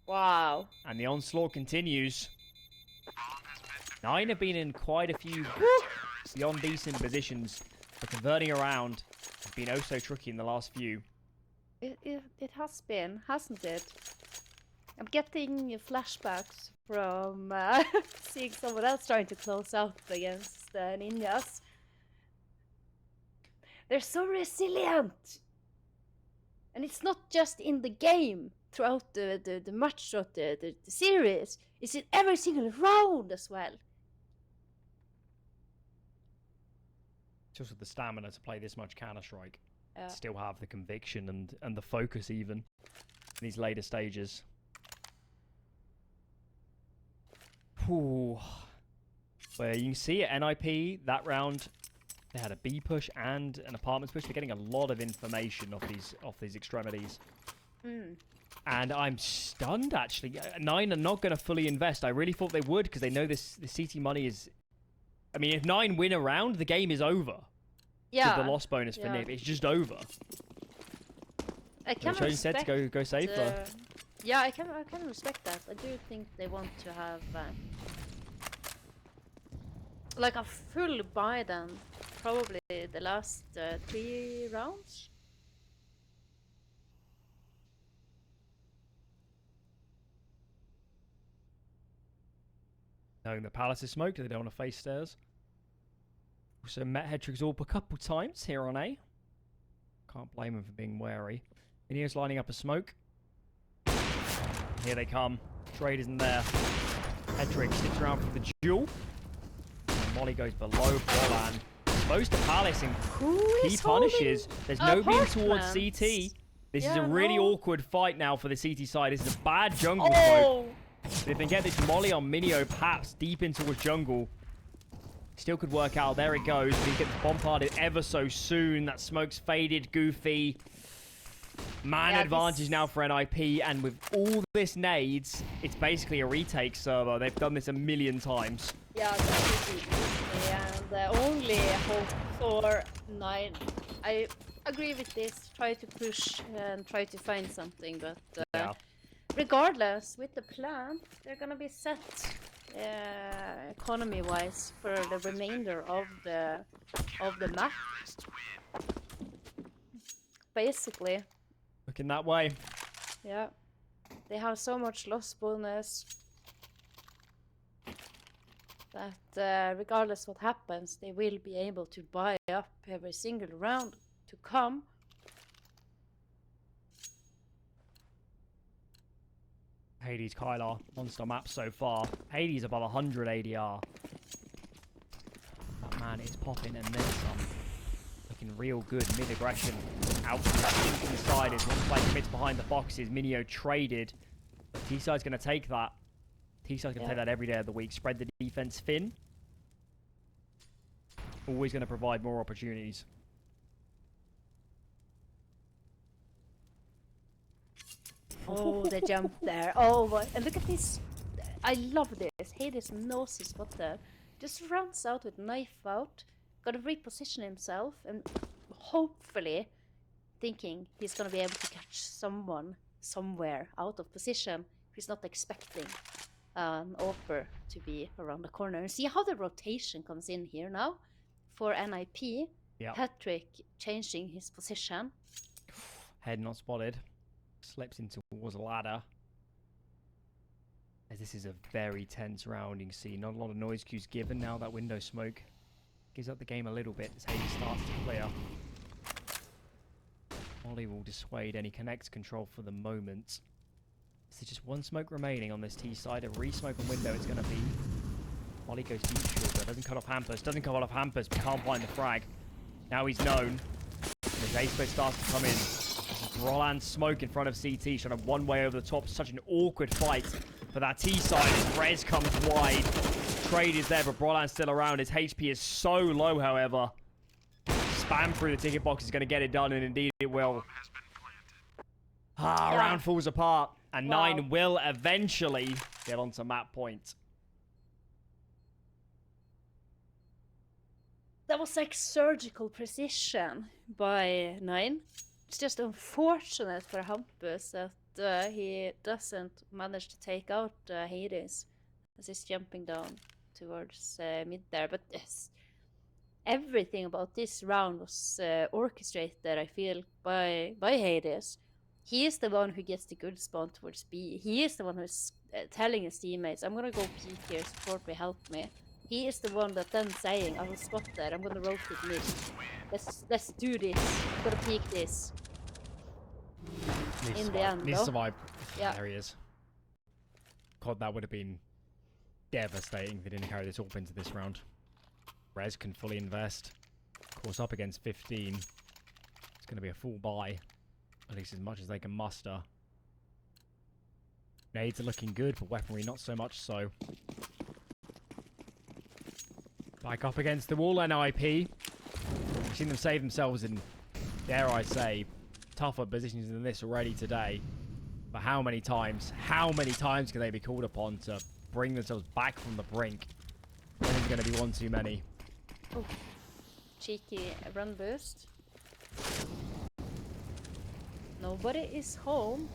Wow. And the onslaught continues. 9 have been in quite a few beyond decent positions, but converting around has been oh so tricky in the last few. It has been, hasn't it? I'm getting flashbacks from seeing someone else trying to close out against the ninjas. They're so resilient! And it's not just in the game. Throughout the match, throughout the series, it's in every single round as well. Just with the stamina to play this much Counter-Strike, still have the conviction and the focus even in these later stages. Whew. Where you can see at NiP that round, they had a B push and an apartments push. They're getting a lot of information off these extremities. And I'm stunned, actually. 9 are not going to fully invest. I really thought they would, because they know the CT money is... I mean, if 9 win a round, the game is over. Yeah. With the loss bonus for NiP. It's just over. I can respect... said to go safer. Yeah, I can respect that. I do think they want to have... like a full buy then. Probably the last 3 rounds. Knowing the palace is smoked, they don't want to face stairs. Also met Hedrick's AWP a couple times here on A. Can't blame him for being wary. Minio's lining up a smoke. Here they come. Trade isn't there. Hedrick sticks around for the duel. And Molly goes below Bolan. Exposed to Palace and he punishes. There's no beam towards CT. This is a really awkward fight now for the CT side. This is a bad jungle smoke. But if they get this Molly on Minio, perhaps deep in towards jungle, Still could work out. There it goes. He gets bombarded ever so soon. That smoke's faded. Goofy. Man advantage now for NiP. And with all this nades, it's basically a retake server. They've done this a million times. Yeah, that's easy. And only hope for 9. I agree with this. Try to push and try to find something. But Yeah. regardless, with the plan, they're gonna be set economy-wise for the remainder of the map. Basically, Looking that way. yeah. They have so much loss bonus that regardless what happens, they will be able to buy up every single round to come. Hades Kylar, monster map so far. Hades above 100 ADR. That man is popping and then some. Looking real good. Mid aggression. Out from the side is one play commits behind the boxes. Minio traded. But T-Side's going to take that. T-Side's going to take that every day of the week. Spread the defense thin. Always going to provide more opportunities. Oh, the jump there. Oh, and look at this. I love this. Hades knows his spot there. Just runs out with knife out. Gotta reposition himself and hopefully thinking he's gonna be able to catch someone somewhere out of position. He's not expecting an offer to be around the corner. And see how the rotation comes in here now for NiP. Yeah. Hat-trick changing his position. Head not spotted. Slips in towards a ladder. As this is a very tense round, you can see not a lot of noise cues given now. That window smoke gives up the game a little bit as Hades starts to clear. Molly will dissuade any connect control for the moment. There's just one smoke remaining on this T side. A re-smoke on window it's going to be. Molly goes deep shorter. Doesn't cut off Hampus. Doesn't cut off Hampus, but can't find the frag. Now he's known. As A-Split starts to come in. Roland smoke in front of CT, trying to one way over the top. Such an awkward fight for that T side as Rez comes wide. Trade is there, but Broland's still around. His HP is so low, however. Spam through the ticket box is going to get it done, and indeed it will. Round falls apart, and 9 will eventually get onto map point. That was like surgical precision by 9. It's just unfortunate for Hampus that he doesn't manage to take out Hades as he's jumping down towards mid there. But yes, everything about this round was orchestrated, I feel, by Hades. He is the one who gets the good spawn towards B. He is the one who's telling his teammates, I'm gonna go peek here, support me, help me. He is the one that then saying, I will spot there, I'm gonna rotate mid. Let's do this. I'm gonna peek this. In the end, Needs to survive. Yeah. There he is. God, that would have been devastating if they didn't carry this all into this round. Rez can fully invest. Of course, up against 15. It's going to be a full buy. At least as much as they can muster. Nades are looking good, for weaponry not so much so. Back up against the wall, NiP. We've seen them save themselves in, dare I say, tougher positions than this already today. But how many times can they be called upon to bring themselves back from the brink? I think it's going to be one too many. Oh, cheeky run boost. Nobody is home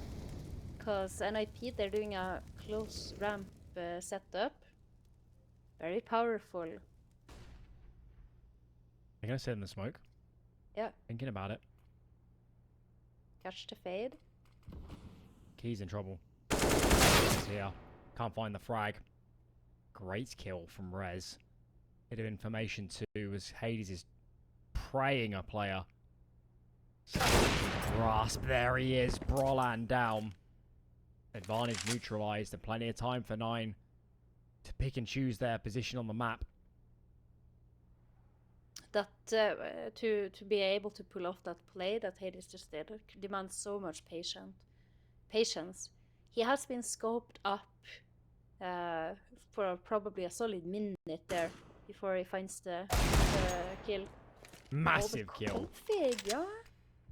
because NiP, they're doing a close ramp setup. Very powerful. They're going to sit in the smoke. Yeah. Thinking about it. Catch the fade. Key's in trouble. He's here. Can't find the frag. Great kill from Rez. Bit of information too as Hades is praying a player. Grasp. There he is. Broland down. Advantage neutralized and plenty of time for 9 to pick and choose their position on the map. That to be able to pull off that play that Hades just did demands so much patience. He has been scoped up for probably a solid minute there before he finds the kill. Massive Oh, kill. Config, yeah.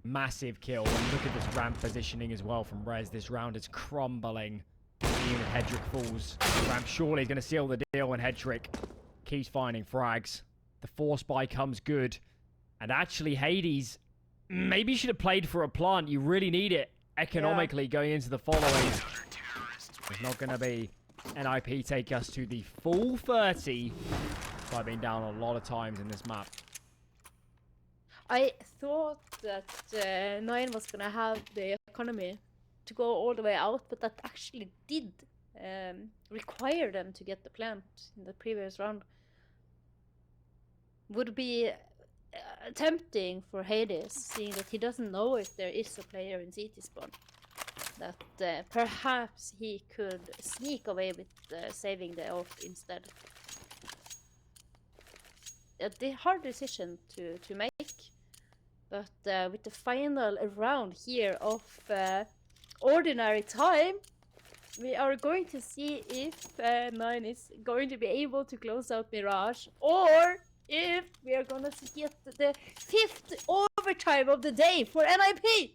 Massive kill. And look at this ramp positioning as well from Rez. This round is crumbling. Even if Hedrick falls, ramp surely is going to seal the deal when Hedrick keeps finding frags. The force buy comes good. And actually, Hades, maybe you should have played for a plant. You really need it economically going into the following. It's not going to be NiP take us to the full 30 by being down a lot of times in this map. I thought that 9 was gonna have the economy to go all the way out, but that actually did require them to get the plant in the previous round. Would be tempting for Hades, seeing that he doesn't know if there is a player in CT spawn. That perhaps he could sneak away with saving the ult instead. The hard decision to make. But with the final round here of ordinary time, we are going to see if 9 is going to be able to close out Mirage, or if we are going to get the 5th overtime of the day for NiP.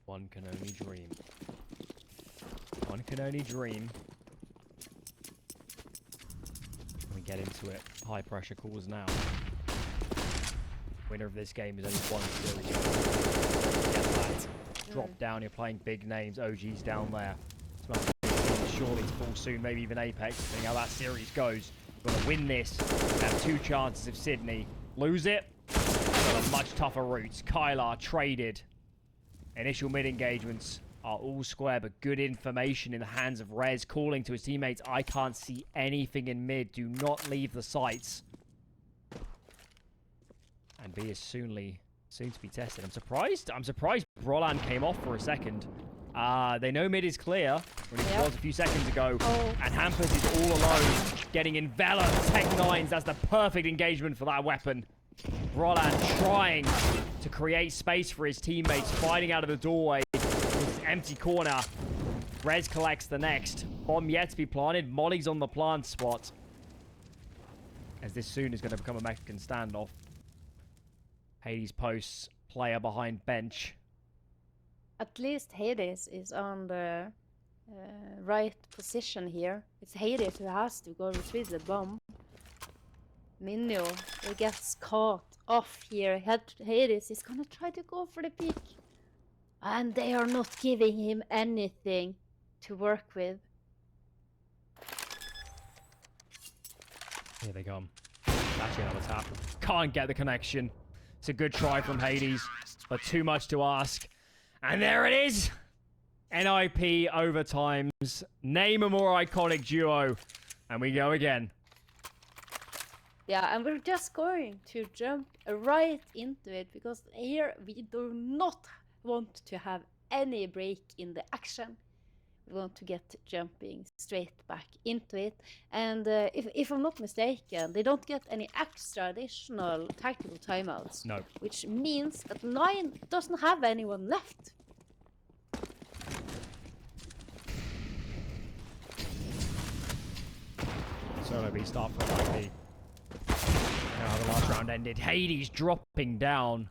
One can only dream. One can only dream. We get into it. High pressure calls now. Winner of this game is only one series. Get that. Drop down, you're playing big names. OG's down there. Surely to fall soon, maybe even Apex, depending how that series goes. We're going to win this. Have 2 chances of Sydney. Lose it. Got a much tougher route. Kylar traded. Initial mid engagements are all square, but good information in the hands of Rez, calling to his teammates, I can't see anything in mid. Do not leave the sites. And B is soon to be tested. I'm surprised Brolan came off for a second. They know mid is clear when it was a few seconds ago. And Hampus is all alone, getting enveloped. Tech 9s, that's the perfect engagement for that weapon. Brolan trying to create space for his teammates, fighting out of the doorway. Empty corner. Rez collects the next. Bomb yet to be planted. Molly's on the plant spot. As this soon is going to become a Mexican standoff. Hades posts. Player behind bench. At least Hades is on the right position here. It's Hades who has to go retrieve the bomb. Minio gets caught off here. Hades is gonna try to go for the peak. And they are not giving him anything to work with. Here they come. Actually another tap. Can't get the connection. It's a good try from Hades, but too much to ask. And there it is! NiP overtimes. Name a more iconic duo. And we go again. Yeah, and we're just going to jump right into it, because here we do not want to have any break in the action. We want to get jumping straight back into it. And if I'm not mistaken, they don't get any extra additional tactical timeouts. No. Which means that 9 doesn't have anyone left. Solo B start for NiP. Now the last round ended. Hades dropping down.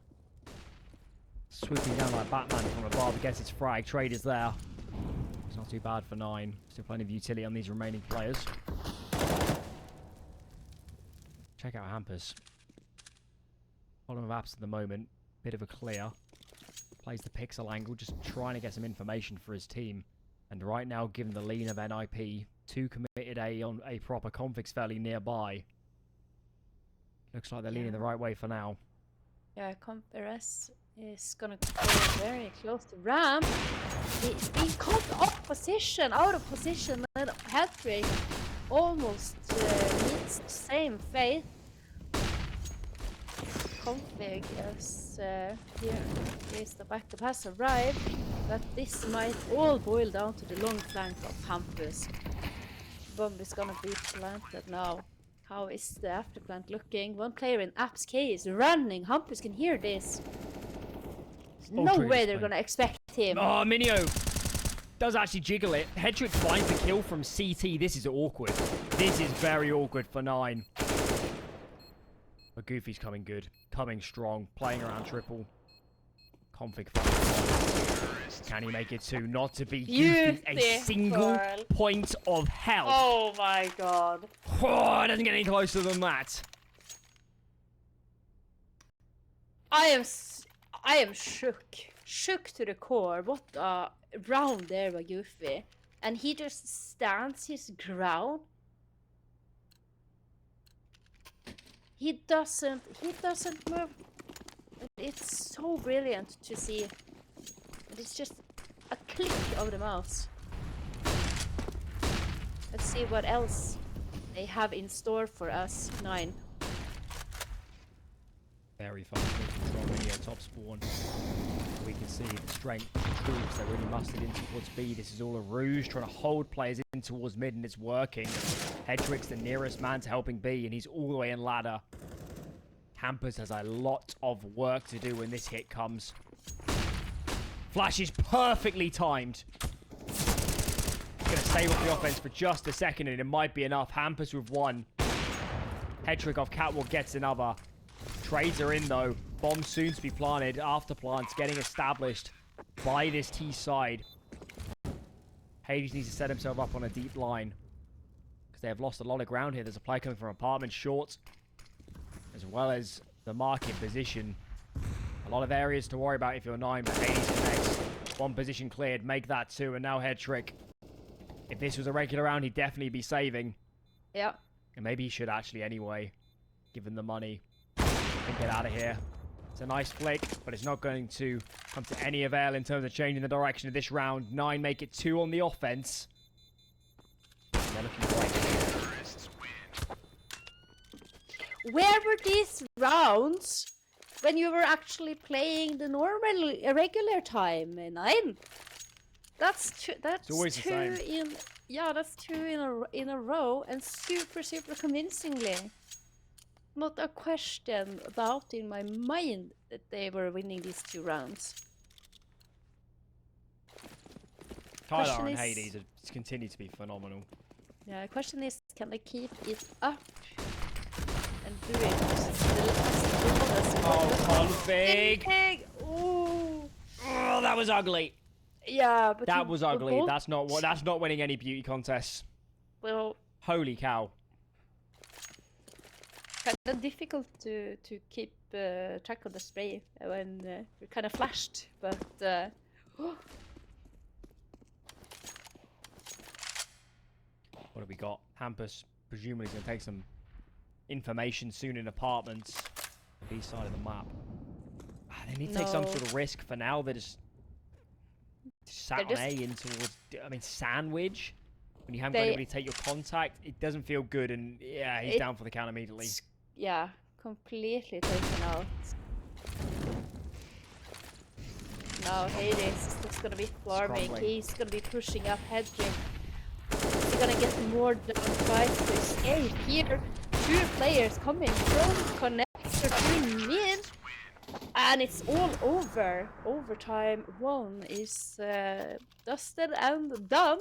Swooping down like Batman from above, gets his frag. Trade is there. It's not too bad for 9. Still plenty of utility on these remaining players. Check out Hampus. Bottom of apps at the moment. Bit of a clear. Plays the pixel angle, just trying to get some information for his team. And right now, given the lean of NiP, 2 committed A on a proper configs fairly nearby. Looks like they're leaning the right way for now. Yeah, RS is gonna go very close to ramp. He's being caught off position, out of position, and Hedrick almost meets the same fate. Config is here. Here's the backup has arrived, but this might all boil down to the long flank of Hampus. Bomb is gonna be planted now. How is the afterplant looking? One player in Apps K is running. Hampus can hear this. There's no way they're gonna expect him. Oh, Minio! Does actually jiggle it. Hedrick finds the kill from CT. This is awkward. This is very awkward for 9. But Goofy's coming good. Coming strong. Playing around triple. Config. Can he make it 2? Not to be Goofy. A single point of health. Oh my god. Oh, it doesn't get any closer than that. I am shook. Shook to the core. What a round there by Goofy. And he just stands his ground. He doesn't move. It's so brilliant to see. It's just a click of the mouse. Let's see what else they have in store for us. 9. Very fast control here, top spawn. We can see the strength of the troops. They're really mustered in towards B. This is all a ruse, trying to hold players in towards mid, and it's working. Hedrick's the nearest man to helping B, and he's all the way in ladder. Hampers has a lot of work to do when this hit comes. Flash is perfectly timed. Gonna save off the offense for just a second, and it might be enough. Hampers with 1. Hedrick off Catwalk gets another. Trades are in though. Bomb soon to be planted. After plants getting established by this T side. Hades needs to set himself up on a deep line, because they have lost a lot of ground here. There's a play coming from apartment short, as well as the market position. A lot of areas to worry about if you're 9, but Hades connects. 1 position cleared. Make that 2, and now Hedrick. If this was a regular round, he'd definitely be saving. Yeah. And maybe he should actually anyway, given the money. And get out of here. It's a nice flick, but it's not going to come to any avail in terms of changing the direction of this round. 9 make it 2 on the offense. And they're looking great. Where were these rounds when you were actually playing the normal, regular time? 9. That's 2. That's It's always the 2 same. in. Yeah, that's 2 in a row, and super convincingly. Not a question about in my mind that they were winning these 2 rounds. Kylar and Hades have continued to be phenomenal. Yeah, the question is, can they keep it up and do it the last Config! Ooh. Oh, that was ugly. Yeah, but That was ugly. both, That's not winning any beauty contests. well, Holy cow. kind of difficult to keep track of the spray when you're kind of flashed, but What have we got? Hampus presumably is going to take some information soon in apartments. B side of the map. They need to take some sort of risk for now. They're just sat on A in towards, I mean, sandwich. When you haven't got anybody to take your contact, it doesn't feel good. And yeah, he's down for the count immediately. Yeah, completely taken out. Now Hades is just gonna be farming. He's gonna be pushing up Hedrick. He's gonna get more than twice to escape here. 2 players coming from connector to mid, and it's all over. Overtime 1 is dusted and done.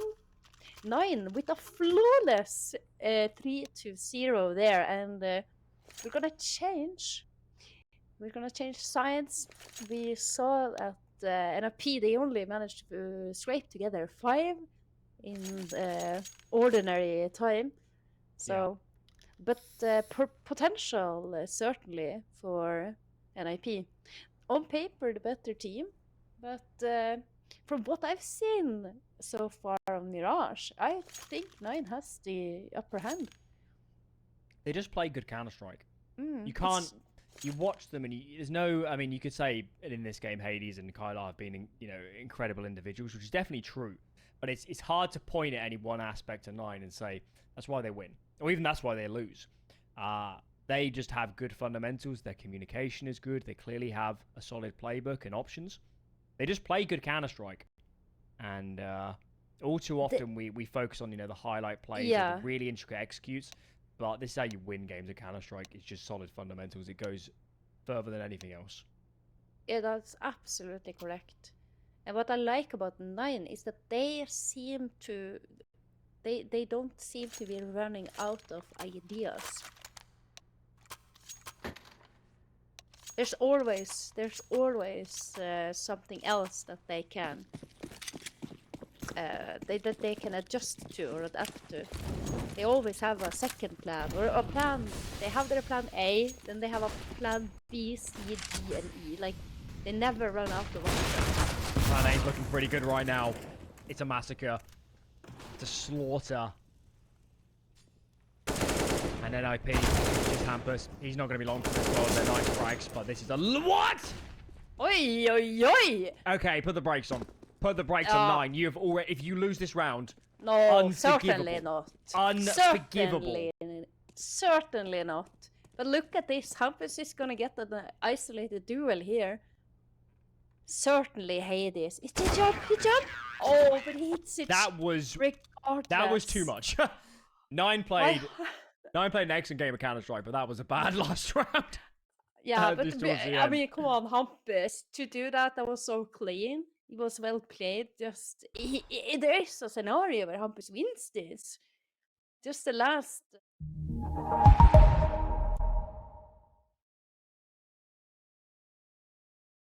9 with a flawless 3-0 there, and we're gonna change. We're gonna change science. We saw at NiP they only managed to scrape together 5 in ordinary time. So, but potential certainly for NiP. On paper, the better team, but from what I've seen so far on Mirage, I think 9 has the upper hand. They just play good Counter-Strike. You can't. You watch them, and there's no. I mean, you could say in this game, Hades and Kylar have been, incredible individuals, which is definitely true. But it's hard to point at any one aspect of 9 and say that's why they win, or even that's why they lose. They just have good fundamentals. Their communication is good. They clearly have a solid playbook and options. They just play good Counter-Strike, and all too often we focus on the highlight plays, the really intricate executes. But this is how you win games of Counter-Strike. It's just solid fundamentals. It goes further than anything else. Yeah, that's absolutely correct. And what I like about 9 is that they seem to... They don't seem to be running out of ideas. There's always something else that they can that they can adjust to or adapt to. They always have a second plan or a plan. They have their plan A, then they have a plan B, C, D, and E. Like they never run out of options. Plan A's looking pretty good right now. It's a massacre. It's a slaughter. And then NiP just hampers. He's not going to be long for this world. They're nice frags, but this is a what? Oi, oi, oi! Okay, put the brakes on. Put the brakes on 9. You have already. If you lose this round, no, certainly not. unforgivable. Certainly not. But look at this. Hampus is gonna get an isolated duel here. Certainly Hades. It's a jump. He jumped. Oh, but he hits it. That was too much. 9 played. 9 played an excellent game of Counter-Strike, but that was a bad last round. Yeah, but I mean, come on, Hampus, to do that was so clean. It was well played. Just there is a scenario where Hampus wins this. Just the last.